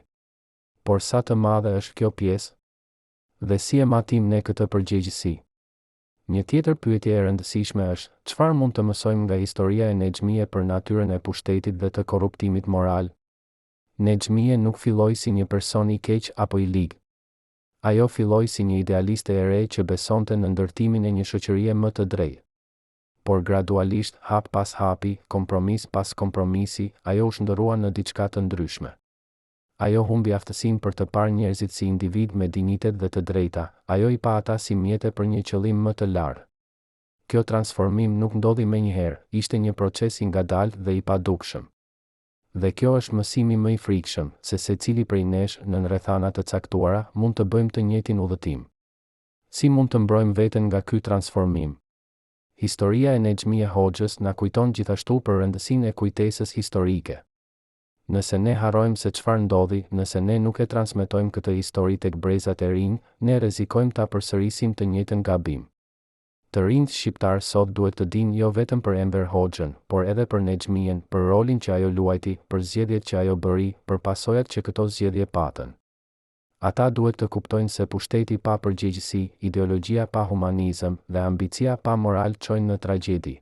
Por sa të madhe është kjo pjesë? Dhe si e matim ne këtë përgjegjësi? Një tjetër pyetje e rëndësishme është, çfarë mund të mësojmë nga historia e Nexhmie për natyrën e pushtetit dhe të korruptimit moral? Nexhmie nuk filloi si një person i keq apo i ligë. Ajo filloi si një idealiste e re që besonte në ndërtimin e një shoqërie më të drejtë. Por gradualisht, hap pas hapi, kompromis pas kompromisi, ajo u shndërrua në diçka të ndryshme. Ajo humbi aftësinë për të parë njerëzit si individ me dinjitet dhe të drejta, ajo i pa ata si mjete për një qëllim më të lartë. Kjo transformim nuk ndodhi menjëherë, ishte një proces i ngadalë dhe i padukshëm. Dhe kjo është mësimi më i frikshëm, se secili prej nesh në rrethana të caktuara mund të bëjmë të njëjtin udhëtim. Si mund të mbrojmë veten nga ky transformim? Historia e Nexhmie Hoxhës na kujton gjithashtu për rëndësinë e kujtesës historike. Nëse ne harrojmë se çfarë ndodhi, nëse ne nuk e transmetojmë këtë histori tek brezat e rinj, ne rrezikojmë ta përsërisim të njëjtën gabim. Të rinjt shqiptar sot duhet të dinë jo vetëm për Enver Hoxhën, por edhe për Nexhmien, për rolin që ajo luajti, për zgjedhjet që ajo bëri, për pasojat që këto zgjedhje patën. Ata duhet të kuptojnë se pushteti pa përgjegjësi, ideologjia pa humanizëm dhe ambicia pa moral çojnë në tragjedi.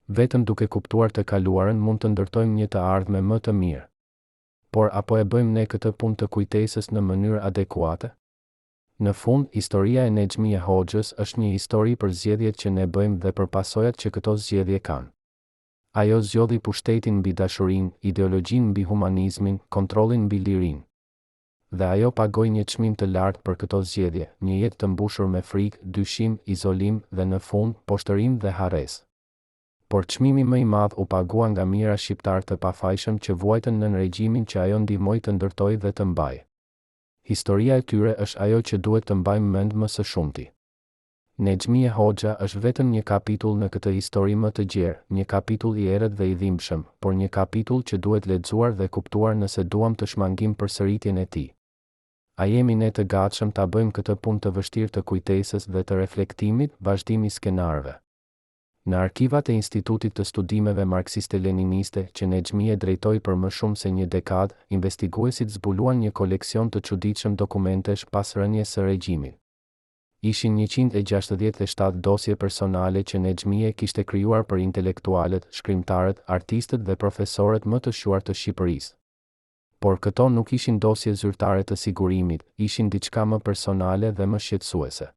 Vetëm duke kuptuar të kaluarën mund të ndërtojmë një të ardhme më të mirë. Por apo e bëjmë ne këtë punë të kujtesës në mënyrë adekuate? Në fund, historia e Nexhmie Hoxhës është një histori për zgjedhjet që ne bëjmë dhe për pasojat që këto zgjedhje kanë. Ajo zgjodhi pushtetin mbi dashurinë, ideologjinë mbi humanizmin, kontrollin mbi lirinë. Dhe ajo pagoi një çmim të lartë për këto zgjedhje, një jetë të mbushur me frikë, dyshim, izolim dhe në fund, poshtërim dhe harresë. Por çmimi më i madh u pagua nga mijëra shqiptar të pafajshëm që vuajtën nën regjimin që ajo ndihmoi të ndërtojë dhe të mbajë. Historia e tyre është ajo që duhet të mbajmë mend më së shumti. Nexhmie Hoxha është vetëm një kapitull në këtë histori më të gjerë, një kapitull i errët dhe i dhimbshëm, por një kapitull që duhet lexuar dhe kuptuar nëse duam të shmangim përsëritjen e tij. A jemi ne të gatshëm ta bëjmë këtë punë të vështirë të kujtesës dhe të reflektimit, vazhdimi i skenarëve? Në arkivat e Institutit të Studimeve Marksiste-Leniniste, që Nexhmie drejtoi për më shumë se një dekadë, investiguesit zbuluan një koleksion të çuditshëm dokumentesh pas rënies së regjimit. Ishin 167 dosje personale që Nexhmie kishte krijuar për intelektualët, shkrimtarët, artistët dhe profesorët më të shuar të Shqipërisë. Por këto nuk ishin dosje zyrtare të sigurimit, ishin diçka më personale dhe më shqetësuese.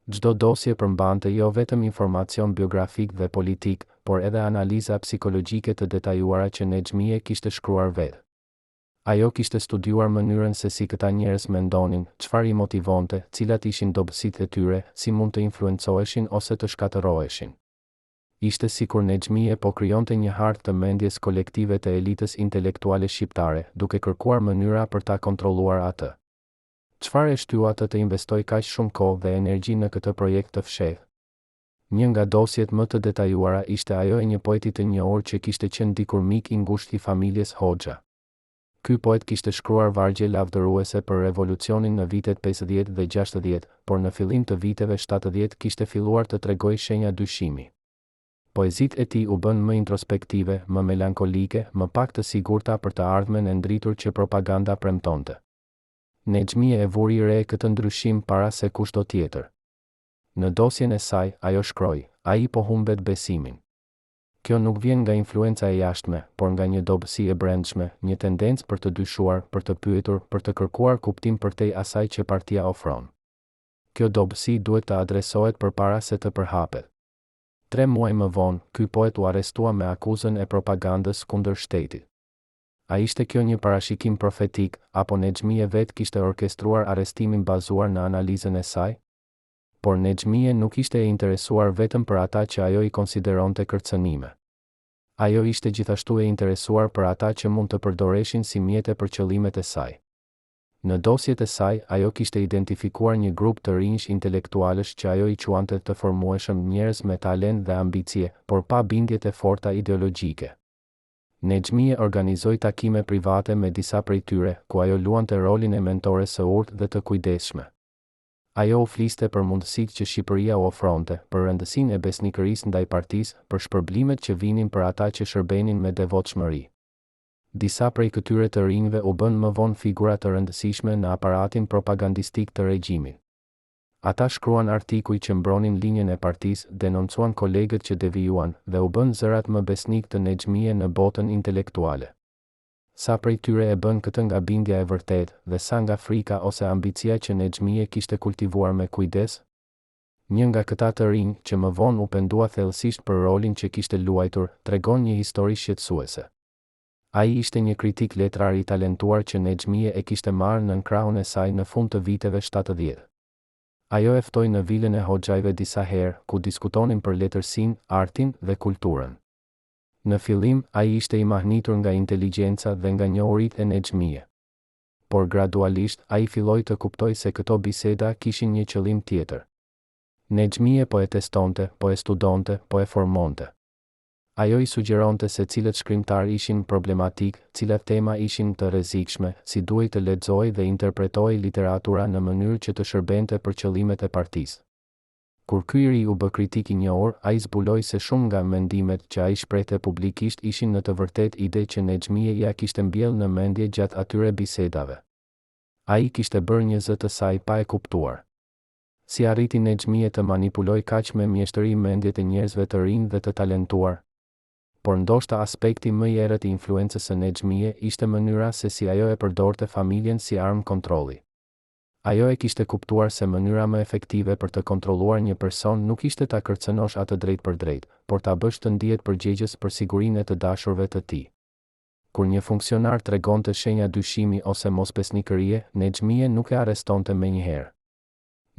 Çdo dosje përmbante jo vetëm informacion biografik dhe politik, por edhe analiza psikologjike të detajuara që Nexhmie kishte shkruar vetë. Ajo kishte studiuar mënyrën se si këta njerëz mendonin, çfarë i motivonte, cilat ishin dobësitë e tyre, si mund të influencoheshin ose të shkatërroheshin. Ishte sikur Nexhmie po krijonte një hartë të mendjes kolektive të elitës intelektuale shqiptare, duke kërkuar mënyra për ta kontrolluar atë. Çfarë e shtyu atë të investoj kaq shumë kohë dhe energji në këtë projekt të fshehtë? Një nga dosjet më të detajuara ishte ajo e një poeti të njohur që kishte qenë dikur mik i ngushtë i familjes Hoxha. Ky poet kishte shkruar vargje lavdëruese për revolucionin në vitet 50 dhe 60, por në fillim të viteve 70 kishte filluar të tregojë shenja dyshimi. Poezitë e tij u bën më introspektive, më melankolike, më pak të sigurta për të ardhmen e ndritur që propaganda premtonte. Nexhmie e vuri re këtë ndryshim para se kushdo tjetër. Në dosjen e saj, ajo shkroi, ai po humbet besimin. Kjo nuk vjen nga influenca e jashtme, por nga një dobësi e brendshme, një tendencë për të dyshuar, për të pyetur, për të kërkuar kuptim përtej asaj që partia ofron. Kjo dobësi duhet të adresohet përpara se të përhapet. 3 muaj më vonë, ky poet u arrestua me akuzën e propagandës kundër shtetit. A ishte kjo një parashikim profetik, apo Nexhmije vetë kishte orkestruar arrestimin bazuar në analizën e saj? Por Nexhmije nuk ishte e interesuar vetëm për ata që ajo I konsideronte kërcënime. Ajo ishte gjithashtu e interesuar për ata që mund të përdoreshin si mjete për qëllimet e saj. Në dosjet e saj, ajo kishte identifikuar një grup të rinj intelektualësh që ajo I quante të formueshëm njerëz me talent dhe ambicie, por pa bindjet e forta ideologjike. Nexhmije organizoi takime private me disa prej tyre, ku ajo luante rolin e mentores së urtë dhe të kujdesshme. Ajo u fliste për mundësitë që Shqipëria u ofronte, për rëndësinë e besnikërisë ndaj partisë, për shpërblimet që vinin për ata që shërbenin me devotshmëri. Disa prej këtyre të rinjve u bën më vonë figura të rëndësishme në aparatin propagandistik të regjimit. Ata shkruan artikuj që mbronin linjën e partisë, denoncuan kolegët që devijuan dhe u bën zërat më besnik të Nexhmije në botën intelektuale. Sa prej tyre e bën këtë nga bindja e vërtet dhe sa nga frika ose ambicia që Nexhmije kishte kultivuar me kujdes? Një nga këta të rinj, që më vonë u pendua thellësisht për rolin që kishte luajtur, tregon një histori shqetësuese. Ai ishte një kritik letrar I talentuar që Nexhmije e kishte marrë nën krahun e saj në fund të viteve 70. Ajo e ftoi në vilën e hoxhajve disa herë, ku diskutonin për letërsinë, artin dhe kulturën. Në fillim, ai ishte I mahnitur nga inteligjenca dhe nga njohuritë e Nexhmije. Por gradualisht, ai filloi të kuptoj se këto biseda kishin një qëllim tjetër. Nexhmije po e testonte, po e studonte, po e formonte. Ajo I sugjeronte se cilët shkrimtar ishin problematik, cilat tema ishin të rrezikshme, si duhej të lexojë dhe interpretohej literatura në mënyrë që të shërbente për qëllimet e partisë. Kur ky I u bë kritik I njohur, ai zbuloi se shumë nga mendimet që ai shprehte publikisht ishin në të vërtetë ide që Nexhmije ja kishte mbjellë në mendje gjatë atyre bisedave. Ai kishte bërë një zë të saj pa e kuptuar. Si arriti Nexhmije të manipuloj kaq me mjeshtëri mendjet e njerëzve të rinj dhe të talentuar? Por ndoshta aspekti më I errët I influencës së Nexhmije ishte mënyra se si ajo e përdorte familjen si armë kontrolli. Ajo e kishte kuptuar se mënyra më efektive për të kontrolluar një person nuk ishte ta kërcënosh atë drejt për drejt, por ta bësh të ndihet përgjegjës për sigurinë e të dashurve të tij. Kur një funksionar tregonte shenja dyshimi ose mosbesnikërie, Nexhmije nuk e arrestonte menjëherë.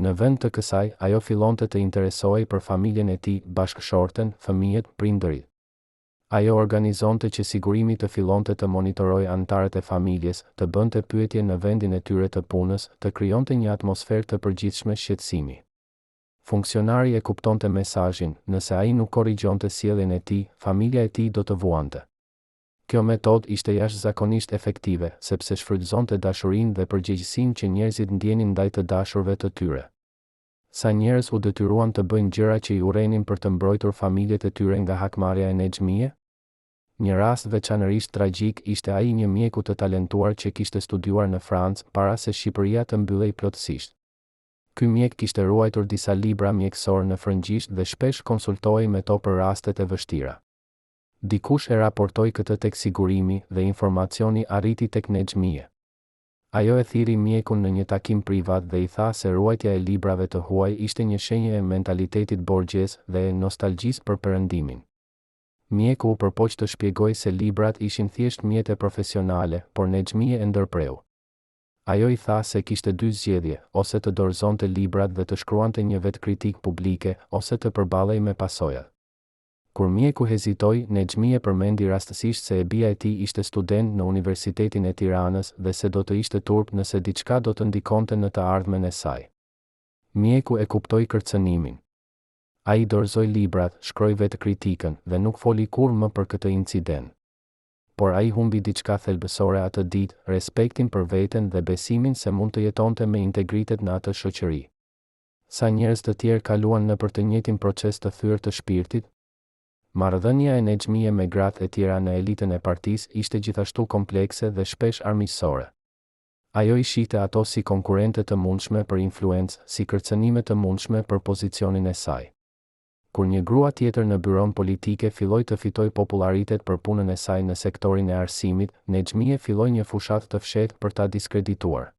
Në vend të kësaj, ajo fillonte të interesohej për familjen e tij, bashkëshorten, fëmijët, prindërit. Ajo organizonte që sigurimi të fillonte të monitorojë anëtarët e familjes, të bënte pyetje në vendin e tyre të punës, të krijonte një atmosferë të përgjithshme shqetësimi. Funksionari e kuptonte mesazhin, nëse ai nuk korrigjonte sjelljen e tij, familja e tij do të vuante. Kjo metodë ishte jashtëzakonisht efektive, sepse shfrytëzonte dashurinë dhe përgjegjësinë që njerëzit ndjenin ndaj të dashurve të tyre. Sa njerëz u detyruan të bëjnë gjëra që I urrenin për të mbrojtur familjet e tyre nga hakmarrja e Nexhmije? Një rast veçanërisht tragjik ishte ai një mjeku të talentuar që kishte studiuar në Francë para se Shqipëria të mbyllej plotësisht. Ky mjek kishte ruajtur disa libra mjekësor në frëngjisht dhe shpesh konsultohej me to për rastet e vështira. Dikush e raportoi këtë tek sigurimi dhe informacioni arriti tek Nexhmije. Ajo e thiri mjekun në një takim privat dhe I tha se ruajtja e librave të huaj ishte një shenjë e mentalitetit borgjez dhe e nostalgjisë për perëndimin. Mjeku u përpoq të shpjegojë se librat ishin thjesht mjete profesionale, por Nexhmije e ndërpreu. Ajo I tha se kishte dy zgjedhje, ose të dorëzonte librat dhe të shkruante një vetkritik publike, ose të përballej me pasojat. Kur mjeku hezitoi, Nexhmije përmendi rastësisht se e bija e tij ishte student në Universitetin e Tiranës dhe se do të ishte turp nëse diçka do të ndikonte në të ardhmen e saj. Mjeku e kuptoi kërcënimin. Ai dorëzoi librat, shkroi vetë kritikën dhe nuk foli kurrë më për këtë incident. Por ai humbi diçka thelbësore atë ditë, respektin për veten dhe besimin se mund të jetonte me integritet në atë shoqëri. Sa njerëz të tjerë kaluan nëpër të njëjtin proces të thyrë të shpirtit? Marrëdhënia e Nexhmije me gratë e tjera në elitën e partisë ishte gjithashtu komplekse dhe shpesh armiqësore. Ajo I shihte ato si konkurrente të mundshme për influencë, si kërcënime të mundshme për pozicionin e saj. kur një grua tjetër në byron politike filloi të fitoj popularitet për punën e saj në sektorin e arsimit, Nexhmie filloi një fushat të fshehtë për ta diskredituar.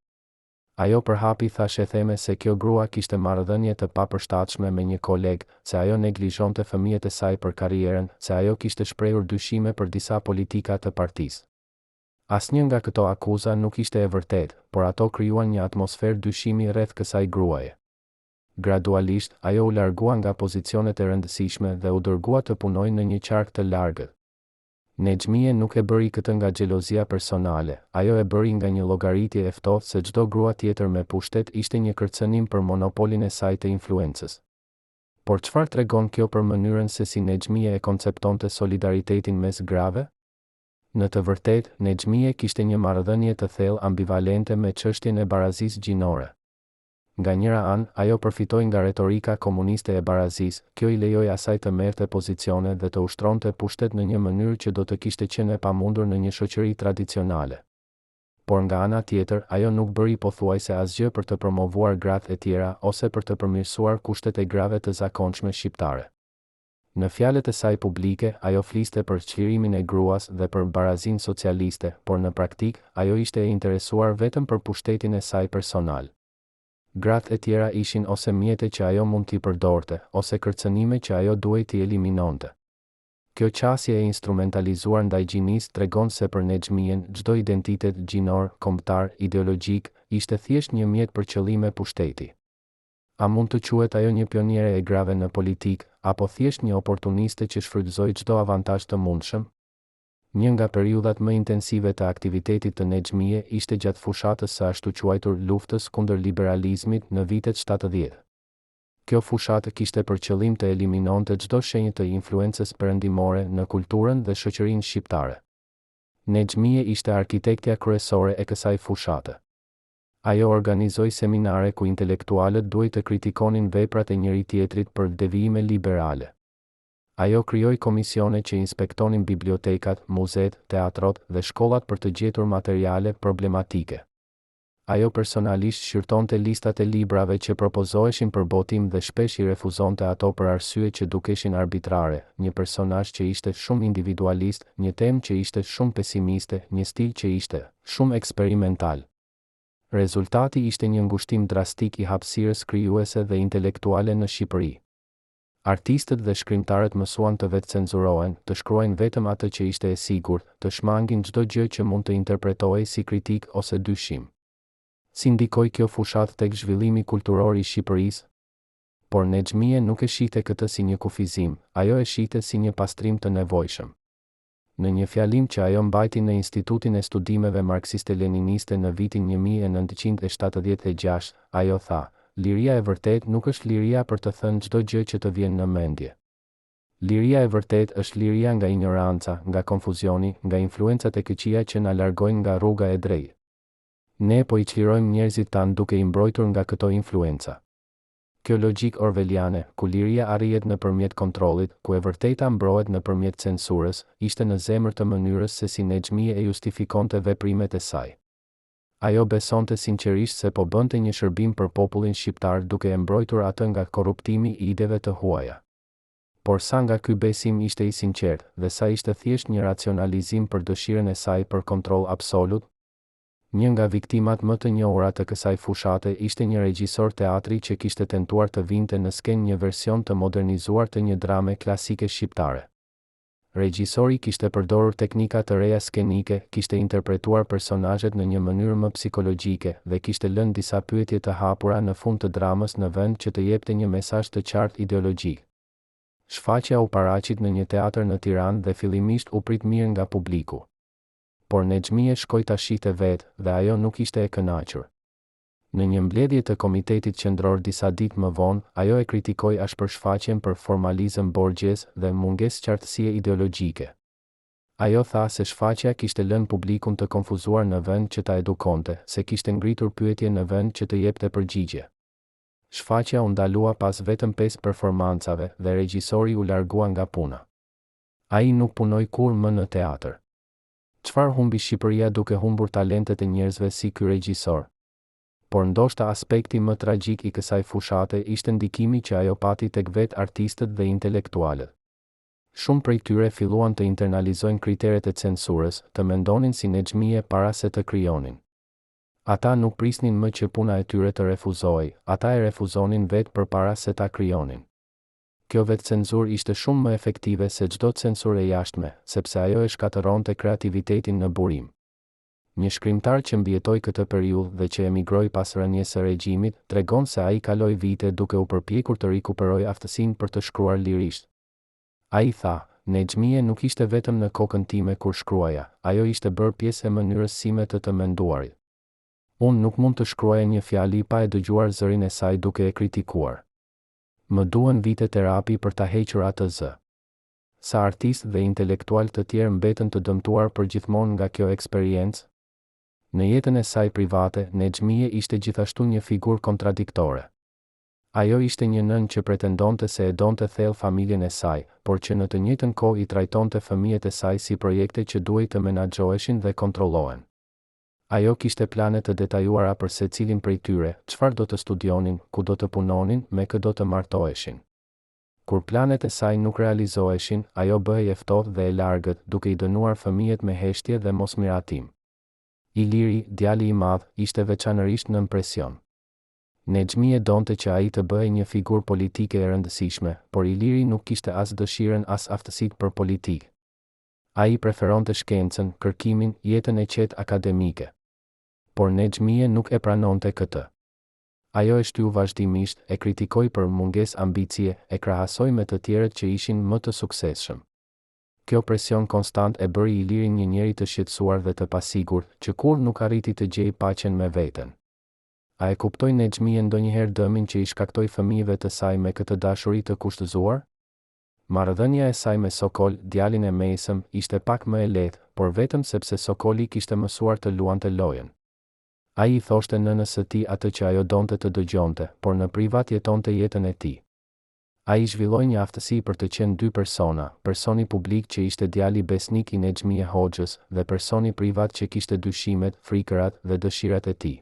Ajo përhapi thashë theme se kjo grua kishte marrëdhënie të papërshtatshme me një koleg, se ajo neglizhonte fëmijët e saj për karrierën, se ajo kishte shprehur dyshime për disa politika të partisë. Asnjë nga këto akuza nuk ishte e vërtetë, por ato krijuan një atmosferë dyshimi rreth kësaj gruaje. Gradualisht, ajo u largua nga pozicionet e rëndësishme dhe u dërgua të punojë në një qark të largët. Nexhmie nuk e bëri këtë nga xhelozia personale, ajo e bëri nga një llogaritje e ftohtë se çdo grua tjetër me pushtet ishte një kërcënim për monopolin e saj të influencës. Por çfarë tregon kjo për mënyrën se si Nexhmie e konceptonte solidaritetin mes grave? Në të vërtetë, Nexhmie kishte një marrëdhënie të thellë ambivalente me çështjen e barazisë gjinore. Nga njëra anë, ajo përfitoi nga retorika komuniste e barazisë, kjo i lejoi asaj të merrte pozicione dhe të ushtronte pushtet në një mënyrë që do të kishte qenë e pamundur në një shoqëri tradicionale. Por nga ana tjetër, ajo nuk bëri pothuajse asgjë për të promovuar gratë e tjera ose për të përmirësuar kushtet e grave të zakonshme shqiptare. Në fjalët e saj publike, ajo fliste për çlirimin e gruas dhe për barazinë socialiste, por në praktik, ajo ishte e interesuar vetëm për pushtetin e saj personal. Gratë e tjera ishin ose mjete që ajo mund t'i përdorte, ose kërcënime që ajo duhej t'i eliminonte. Kjo qasje e instrumentalizuar ndaj gjinisë tregon se për Nexhmien çdo identitet gjinor, kombëtar, ideologjik, ishte thjesht një mjet për qëllime pushteti. A mund të quhet ajo një pioniere e grave në politikë, apo thjesht një oportuniste që shfrytëzoi çdo avantazh të mundshëm? Një nga periudhat më intensive të aktivitetit të Nexhmie ishte gjatë fushatës së ashtu quajtur luftës kundër liberalizmit në vitet 70. Kjo fushatë kishte për qëllim të eliminonte çdo shenjë të influencës perëndimore në kulturën dhe shoqërinë shqiptare. Nexhmie ishte arkitektja kryesore e kësaj fushate. Ajo organizoi seminare ku intelektualët duhej të kritikonin veprat e njëri tjetrit për devijime liberale. Ajo krijoi komisione që inspektonin bibliotekat, muzeet, teatrot dhe shkollat për të gjetur materiale problematike. Ajo personalisht shqyrtonte listat e librave që propozoheshin për botim dhe shpesh i refuzonte ato për arsye që dukeshin arbitrare, një personazh që ishte shumë individualist, një temë që ishte shumë pesimiste, një stil që ishte shumë eksperimental. Rezultati ishte një ngushtim drastik i hapësirës krijuese dhe intelektuale në Shqipëri. Artistët dhe shkrimtarët mësuan të vetë cenzurohen, të shkruajnë vetëm atë që ishte e sigurt, të shmangin çdo gjë që mund të interpretohej si kritik ose dyshim. Si ndikoi kjo fushat tek zhvillimi kulturor i Shqipërisë? Por Nexhmie nuk e shihte këtë si një kufizim, ajo e shihte si një pastrim të nevojshëm. Në një fjalim që ajo mbajti në Institutin e Studimeve Marksiste-Leniniste në vitin 1976, ajo tha: "Liria e vërtet nuk është liria për të thënë çdo gjë që të vjen në mendje. Liria e vërtet është liria nga ignoranca, nga konfuzioni, nga influencat e këqija që na largojnë nga rruga e drejtë. Ne po I çlirojmë njerëzit tanë duke I mbrojtur nga këto influenca." Kjo logjik orwelliane, ku liria arrihet nëpërmjet kontrollit, ku e vërteta mbrohet nëpërmjet censurës, ishte në zemër të mënyrës se si Nexhmie e justifikonte veprimet e saj. Ajo besonte sinqerisht se po bënte një shërbim për popullin shqiptar duke e mbrojtur atë nga korruptimi I ideve të huaja. Por sa nga ky besim ishte I sinqert, dhe sa ishte thjesht një racionalizim për dëshirën e saj për kontroll absolut? Një nga viktimat më të njohura të kësaj fushate ishte një regjisor teatri që kishte tentuar të vinte në skenë një version të modernizuar të një drame klasike shqiptare. Regjisori kishte përdorur teknika të reja skenike, kishte interpretuar personazhet në një mënyrë më psikologjike dhe kishte lënë disa pyetje të hapura në fund të dramës në vend që të jepte një mesazh të qartë ideologjik. Shfaqja u paraqit në një teatër në Tiranë dhe fillimisht u prit mirë nga publiku. Por Nexhmie shkoi ta shihte vetë dhe ajo nuk ishte e kënaqur. Në një mbledhje të Komitetit Qendror disa ditë më vonë, ajo e kritikoi ashpërshfaqjen për formalizëm borgjes dhe mungesë qartësie ideologjike. Ajo tha se shfaqja kishte lënë publikun të konfuzuar në vend që ta edukonte, se kishte ngritur pyetje në vend që të jepte përgjigje. Shfaqja u ndalua pas vetëm 5 performancave dhe regjisori u largua nga puna. Ai nuk punoi kurrë më në teatr. Çfarë humbi Shqipëria duke humbur talentet e njerëzve si ky regjisor? Por ndoshta aspekti më tragjik i kësaj fushate ishte ndikimi që ajo pati tek vetë artistët dhe intelektualët. Shumë prej tyre filluan të internalizojnë kriteret e censurës, të mendonin si Nexhmije para se të krijonin. Ata nuk prisnin më që puna e tyre të refuzojë, ata e refuzonin vetë përpara se ta krijonin. Kjo vetë cenzur ishte shumë më efektive se çdo censur e jashtme, sepse ajo e shkatëronte kreativitetin në burim. Një shkrimtar që mbijetoi këtë periudhë dhe që emigroi pas rënies së regjimit, tregon se ai kaloi vite duke u përpjekur të rikuperojë aftësinë për të shkruar lirisht. Ai tha, Nexhmije nuk ishte vetëm në kokën time kur shkruaja, ajo ishte bërë pjesë e mënyrës sime të menduarit. Unë nuk mund të shkruaja një fjali pa e dëgjuar zërin e saj duke e kritikuar. Më duhen vite terapi për ta hequr atë zë. Sa artistë dhe intelektual të tjerë mbetën të dëmtuar përgjithmonë nga kjo eksperiencë. Në jetën e saj private, Nexhmije ishte gjithashtu një figurë kontradiktore. Ajo ishte një nën që pretendonte se e donte thellë familjen e saj, por që në të njëjtën kohë i trajtonte fëmijët e saj si projekte që duhej të menaxhoheshin dhe kontrollohen. Ajo kishte plane të detajuara për secilin prej tyre, çfarë do të studionin, ku do të punonin, me kë do të martoheshin. Kur planet e saj nuk realizoheshin, ajo bëhej e ftohtë dhe e largët, duke i dënuar fëmijët me heshtje dhe mosmiratim. Iliri, djali i madh, ishte veçanërisht nën presion. Nexhmije donte që ai të bëhej një figurë politike e rëndësishme, por Iliri nuk kishte as dëshirën as aftësitë për politikë. Ai preferonte shkencën, kërkimin, jetën e qetë akademike. Por Nexhmije nuk e pranonte këtë. Ajo e shtyu vazhdimisht, e kritikoi për mungesë ambicie, e krahasoi me të tjerët që ishin më të suksesshëm. Kjo presion konstant e bëri Ilirin një njeri të shqetësuar dhe të pasigurt, që kur nuk arriti të gjejë paqen me veten. A e kuptoi Nexhmije ndonjëherë dëmin që i shkaktoi fëmijëve të saj me këtë dashuri të kushtëzuar? Marrëdhënia e saj me Sokol, djalin e mesëm, ishte pak më e lehtë, por vetëm sepse Sokoli kishte mësuar të luante lojën. Ai i thoshte nënës së tij atë që ajo donte të dëgjonte, por në privat jetonte jetën e tij. Ai zhvilloi një aftësi për të qenë dy persona, personi publik që ishte djali besnik i Nexhmije Hoxhës dhe personi privat që kishte dyshimet, frikërat dhe dëshirat e tij.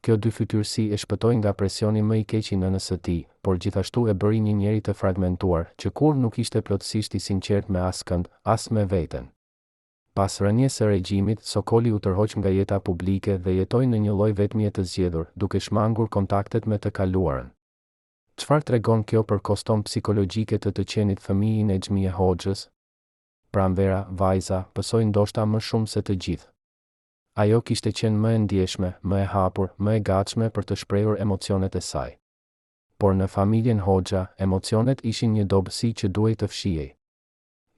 Kjo dy fytyrësi e shpëtoi nga presioni më i keq i nënës së tij, por gjithashtu e bëri një njeri të fragmentuar, që kur nuk ishte plotësisht i sinqert me askënd, as me veten. Pas rënies së regjimit, Sokoli u tërhoq nga jeta publike dhe jetoi në një lloj vetmie të zgjedhur, duke shmangur kontaktet me të kaluarën. Çfarë tregon kjo për koston psikologjike të qenit fëmijë i Nexhmije Hoxhës? Pranvera, vajza, pësoi ndoshta më shumë se të gjithë. Ajo kishte qenë më e ndjeshme, më e hapur, më e gatshme për të shprehur emocionet e saj. Por në familjen Hoxha, emocionet ishin një dobësi që duhej të fshihej.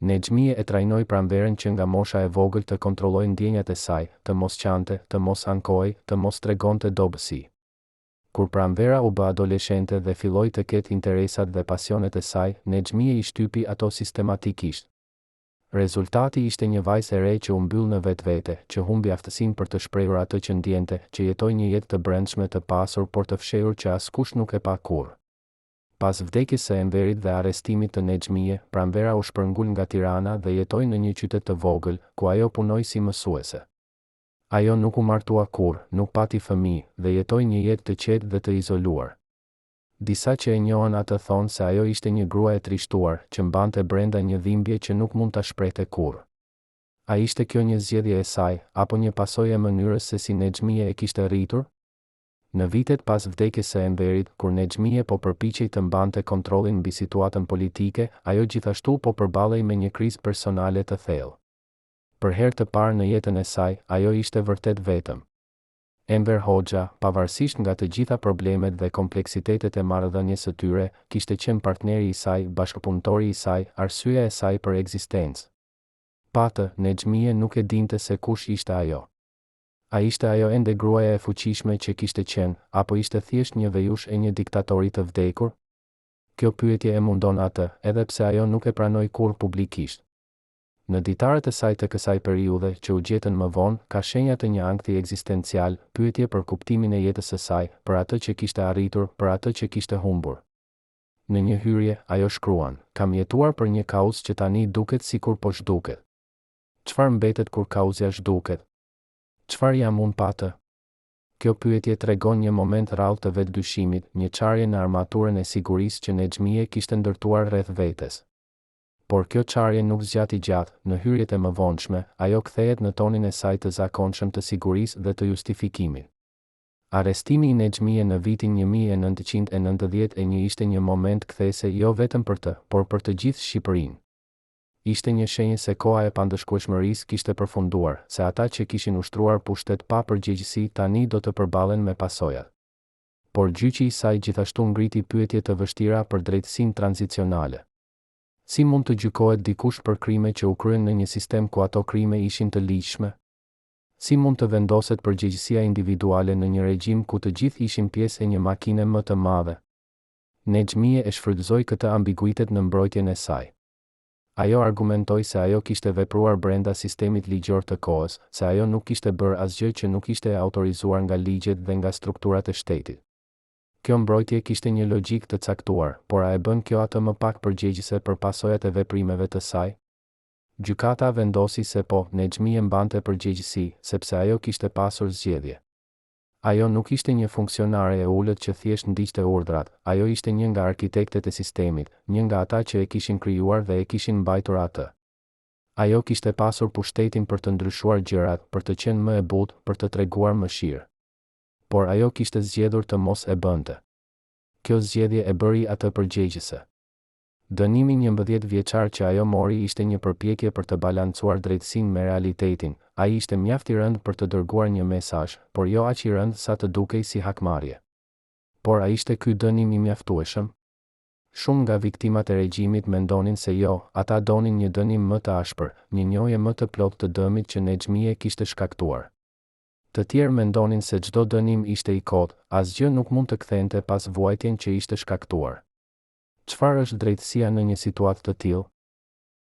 Nexhmije e trajnoi pranverën që nga mosha e vogël të kontrollojë ndjenjat e saj, të mos qante, të mos ankohej, të mos tregonte dobësi. Kur pranvera u bë adoleshente dhe filloi të ketë interesat dhe pasionet e saj, Nexhmije i shtypi ato sistematikisht. Rezultati ishte një vajzë e re që u mbyll në vetvete, që humbi aftësinë për të shprehur atë që ndjente, që jetoi një jetë të brendshme të pasur por të fshehur që askush nuk e pa kurrë. Pas vdekjes së Enverit dhe arrestimit të Nexhmije, pranvera u shpërngul nga Tirana dhe jetoi në një qytet të vogël, ku ajo punoi si mësuese. Ajo nuk u martua kurrë, nuk pati fëmijë dhe jetoi një jetë të qetë dhe të izoluar. Disa që e njohën atë thonë se ajo ishte një grua e trishtuar, që mbante brenda një dhimbje që nuk mund ta shprehte kurrë. A ishte kjo një zgjedhje e saj, apo një pasojë e mënyrës se si Nexhmije e kishte rritur? Në vitet pas vdekjes së Enverit, kur Nexhmije po përpiqej të mbante kontrollin mbi situatën politike, ajo gjithashtu po përballej me një krizë personale të thellë. Për herë të parë në jetën e saj, ajo ishte vërtet vetëm. Enver Hoxha, pavarësisht nga të gjitha problemet dhe kompleksitetet e marrëdhënies së tyre, kishte qenë partneri i saj, bashkëpunëtori i saj, arsyeja e saj për ekzistencë. Patë, Nexhmije nuk e dinte se kush ishte ajo. A ishte ajo ende gruaja e fuqishme që kishte qenë, apo ishte thjesht një vejush e një diktatori të vdekur? Kjo pyetje e mundon atë, edhe pse ajo nuk e pranoi kurrë publikisht. Në ditarët e saj të kësaj periudhe, që u gjetën më vonë, ka shenja të një ankthi ekzistencial, pyetje për kuptimin e jetës së saj, për atë që kishte arritur, për atë që kishte humbur. Në një hyrje, ajo shkruan: "Kam jetuar për një kauzë që tani duket sikur po zhduket. Çfarë mbetet kur kauzja zhduket? Çfarë jam unë pa të?" Kjo pyetje tregon një moment rrallë të vetëdyshimit, një çarje në armaturën e sigurisë që Nexhmije kishte ndërtuar rreth vetes. Por kjo çarje nuk zgjati gjatë, në hyrjet e mëvonshme, ajo kthehet në tonin e saj të zakonshëm të sigurisë dhe të justifikimit. Arrestimi i Nexhmije në vitin 1991 ishte një moment kthese jo vetëm për të, por për të gjithë Shqipërinë. Ishte një shenjë se koha e pandëshkueshmërisë kishte përfunduar, se ata që kishin ushtruar pushtet pa përgjegjësi tani do të përballen me pasojat. Por gjyqi i saj gjithashtu ngriti pyetje të vështira për drejtësinë tranzicionale. Si mund të gjykohet dikush për krime që u kryen në një sistem ku ato krime ishin të ligjshme? Si mund të vendoset përgjegjësia individuale në një regjim ku të gjithë ishin pjesë e një makine më të madhe? Nexhmije e shfrytëzoi këtë ambiguitet në mbrojtjen e saj. Ajo argumentoi se ajo kishte vepruar brenda sistemit ligjor të kohës, se ajo nuk kishte bërë asgjë që nuk ishte autorizuar nga ligjet dhe nga strukturat e shtetit. Kjo mbrojtje kishte një logjik të caktuar, por a e bën kjo atë më pak përgjegjëse për pasojat e veprimeve të saj? Gjykata vendosi se po, Nexhmije mbante përgjegjësi, sepse ajo kishte pasur zgjedhje. Ajo nuk ishte një funksionare e ulët që thjesht ndiqte urdhrat, ajo ishte një nga arkitektet e sistemit, një nga ata që e kishin krijuar dhe e kishin mbajtur atë. Ajo kishte pasur pushtetin për të ndryshuar gjërat, për të qenë më e butë, për të treguar mëshirë. Por ajo kishte zgjedhur të mos e bënte. Kjo zgjedhje e bëri atë përgjegjëse. Dënimi 11 vjeçar që ajo mori ishte një përpjekje për të balancuar drejtësinë me realitetin. Ai ishte mjaft i rënd për të dërguar një mesazh, por jo aq i rënd sa të dukej si hakmarrje. Por a ishte ky dënim i mjaftueshëm? Shumë nga viktimat e regjimit mendonin se jo, ata donin një dënim më të ashpër, një njohje më të plotë të dëmit që Nexhmije kishte shkaktuar. Të tjerë mendonin se çdo dënim ishte i kotë, asgjë nuk mund të kthente pas vuajtjen që ishte shkaktuar. Çfarë është drejtësia në një situatë të tillë?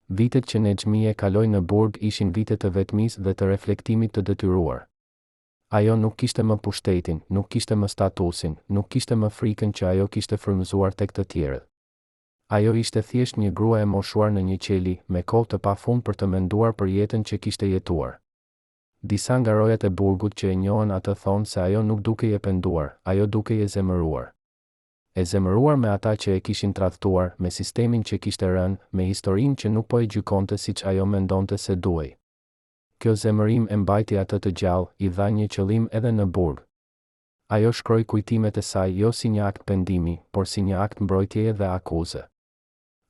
Vitet që Nexhmije kaloi në burg ishin vite të vetmisë dhe të reflektimit të detyruar. Ajo nuk kishte më pushtetin, nuk kishte më statusin, nuk kishte më frikën që ajo kishte frymëzuar tek të tjerët. Ajo ishte thjesht një grua e moshuar në një qeli, me kohë të pafund për të menduar për jetën që kishte jetuar. Disa nga rojat e burgut që e njohën atë thonë se ajo nuk dukej e penduar, ajo dukej e zemëruar. E zemëruar me ata që e kishin tradhtuar, me sistemin që kishte rënë, me historinë që nuk po e gjykonte siç ajo mendonte se duhej. Kjo zemërim e mbajti atë të gjallë, i dha një qëllim edhe në burg. Ajo shkroi kujtimet e saj jo si një akt pendimi, por si një akt mbrojtjeje dhe akuze.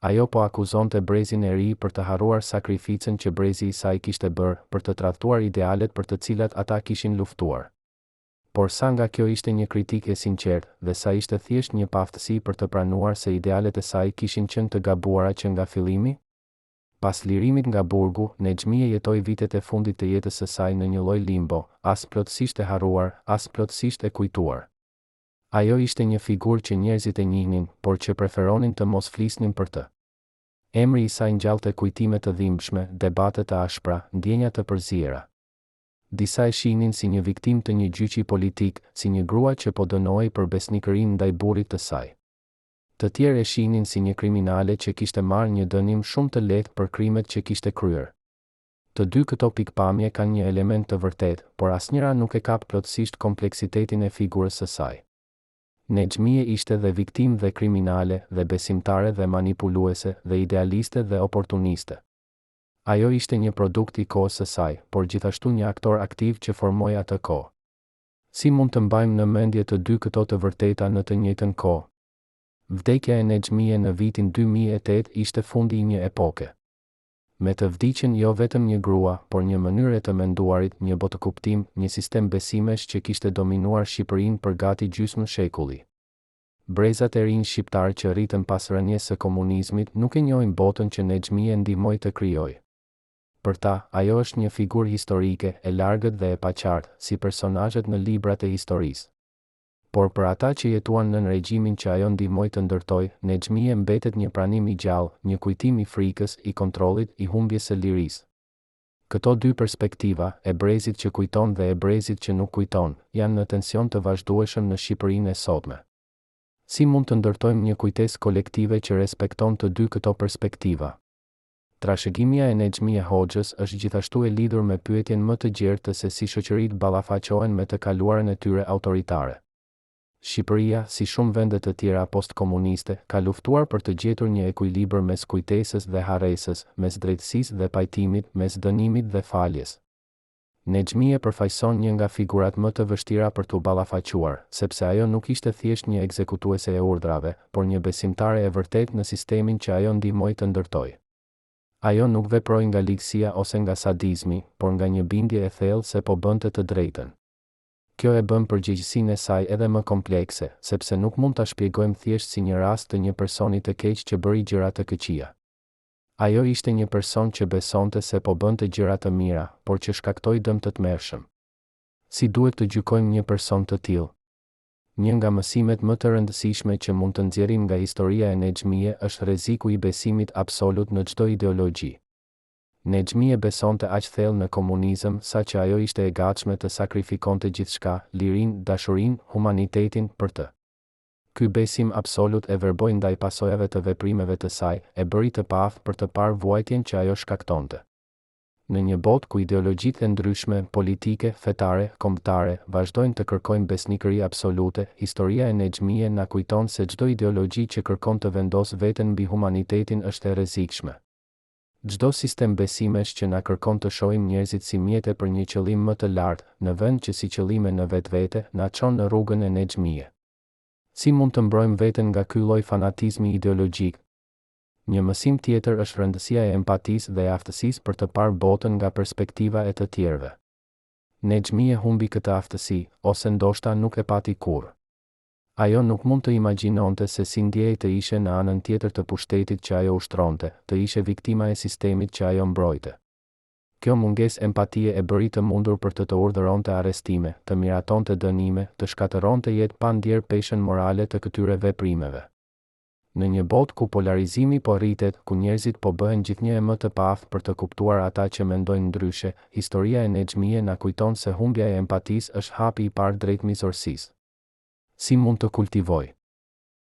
Ajo po akuzonte brezin e ri për të harruar sakrificën që brezi i saj kishte bërë, për të tradhtuar idealet për të cilat ata kishin luftuar. Por sa nga kjo ishte një kritik e sinqertë, dhe sa ishte thjesht një paftësi për të pranuar se idealet e saj kishin qenë të gabuara që nga fillimi? Pas lirimit nga burgu, Nexhmije jetoi vitet e fundit të jetës së saj në një lloj limbo, as plotësisht e harruar, as plotësisht e kujtuar. Ajo ishte një figurë që njerëzit e njihnin, por që preferonin të mos flisnin për të. Emri i saj ngjallte kujtime të dhimbshme, debate të ashpra, ndjenja të përziera. Disa e shihnin si një viktim të një gjyqi politik, si një grua që po dënohej për besnikërinë ndaj burrit të saj. Të tjerë e shihnin si një kriminale që kishte marrë një dënim shumë të lehtë për krimet që kishte kryer. Të dy këto pikpamje kanë një element të vërtetë, por asnjëra nuk e kap plotësisht kompleksitetin e figurës së saj. Nexhmije ishte dhe viktim dhe kriminale, dhe besimtare dhe manipuluese, dhe idealiste dhe oportuniste. Ajo ishte një produkt i kohës së saj, por gjithashtu një aktor aktiv që formoi atë kohë. Si mund të mbajmë në mendje të dy këto të vërteta në të njëjtën kohë? Vdekja e Nexhmije në vitin 2008 ishte fundi i një epoke. Me të vdiqen jo vetëm një grua, por një mënyrë të menduarit, një botëkuptim, një sistem besimesh që kishte dominuar Shqipërinë për gati gjysmë shekulli. Brezat e rinj shqiptar që rritën pas rënies së komunizmit nuk e njohin botën që Nexhmije ndihmoi të krijojë. Për ta, ajo është një figurë historike, e largët dhe e paqartë, si personazhet në librat e historisë. Por për ata që jetuan në regjimin që ajo ndihmoi të ndërtojë, Nexhmije mbetet një pranim i gjallë, një kujtim i frikës, i kontrollit, i humbjes së lirisë. Këto dy perspektiva, e brezit që kujton dhe e brezit që nuk kujton, janë në tension të vazhdueshëm në Shqipërinë e sotme. Si mund të ndërtojmë një kujtesë kolektive që respekton të dy këto perspektiva? Trashëgimia e Nexhmie Hoxhës është gjithashtu e lidhur me pyetjen më të gjertë se si shoqëritë ballafaqohen me të kaluarën e tyre autoritare. Shqipëria, si shumë vende të tjera postkomuniste, ka luftuar për të gjetur një ekuilibër mes kujtesës dhe harresës, mes drejtësisë dhe pajtimit, mes dënimit dhe faljes. Nexhmie përfaqëson një nga figurat më të vështira për t'u ballafaquar, sepse ajo nuk ishte thjesht një ekzekutuese e urdhrave, por një besimtare e vërtet në sistemin që ajo ndihmoi të ndërtojë. Ajo nuk veproi nga ligësia ose nga sadizmi, por nga një bindje e thellë se po bënte të drejtën. Kjo e bën përgjegjësinë e saj edhe më komplekse, sepse nuk mund ta shpjegojmë thjesht si një rast të një personi të keq që bëri gjëra të këqija. Ajo ishte një person që besonte se po bënte gjëra të mira, por që shkaktoi dëm të tmerrshëm. Si duhet të gjykojmë një person të tillë? Një nga mësimet më të rëndësishme që mund të nxjerrim nga historia e Nexhmie është rreziku I besimit absolut në çdo ideologji. Nexhmie besonte aq thellë në komunizëm sa që ajo ishte e gatshme të sakrifikonte gjithçka, lirinë, dashurinë, humanitetin për të. Ky besim absolut e verboi ndaj pasojave të veprimeve të saj, e bëri të paaftë për të parë vuajtjen që ajo shkaktonte. Në një botë ku ideologjitë e ndryshme, politike, fetare, kombëtare, vazhdojnë të kërkojnë besnikëri absolute, historia e Nexhmie na kujton se çdo ideologji që kërkon të vendosë veten mbi humanitetin është e rrezikshme. Çdo sistem besimesh që na kërkon të shohim njerëzit si mjete për një qëllim më të lartë, në vend që si qëllime në vetvete, na çon në rrugën e Nexhmie. Si mund të mbrojmë veten nga ky lloj fanatizmi ideologjik? Një mësim tjetër është rëndësia e empatisë dhe e aftësisë për të parë botën nga perspektiva e të tjerëve. Nexhmie humbi këtë aftësi, ose ndoshta nuk e pati kurrë. Ajo nuk mund të imagjinonte se si ndjej të ishe në anën tjetër të pushtetit që ajo ushtronte, të ishe viktima e sistemit që ajo mbrojte. Kjo mungesë empatie e bëri të mundur për të urdhëronte arrestime, të miratonte dënime, të shkatëronte jetë pa ndjer peshën morale të këtyre veprimeve. Në një botë ku polarizimi po rritet, ku njerëzit po bëhen gjithnjë më të paaftë për të kuptuar ata që mendojnë ndryshe, historia e Nexhmie na kujton se humbja e empatisë është hapi I parë drejt mizorësisë. Si mund të kultivoj?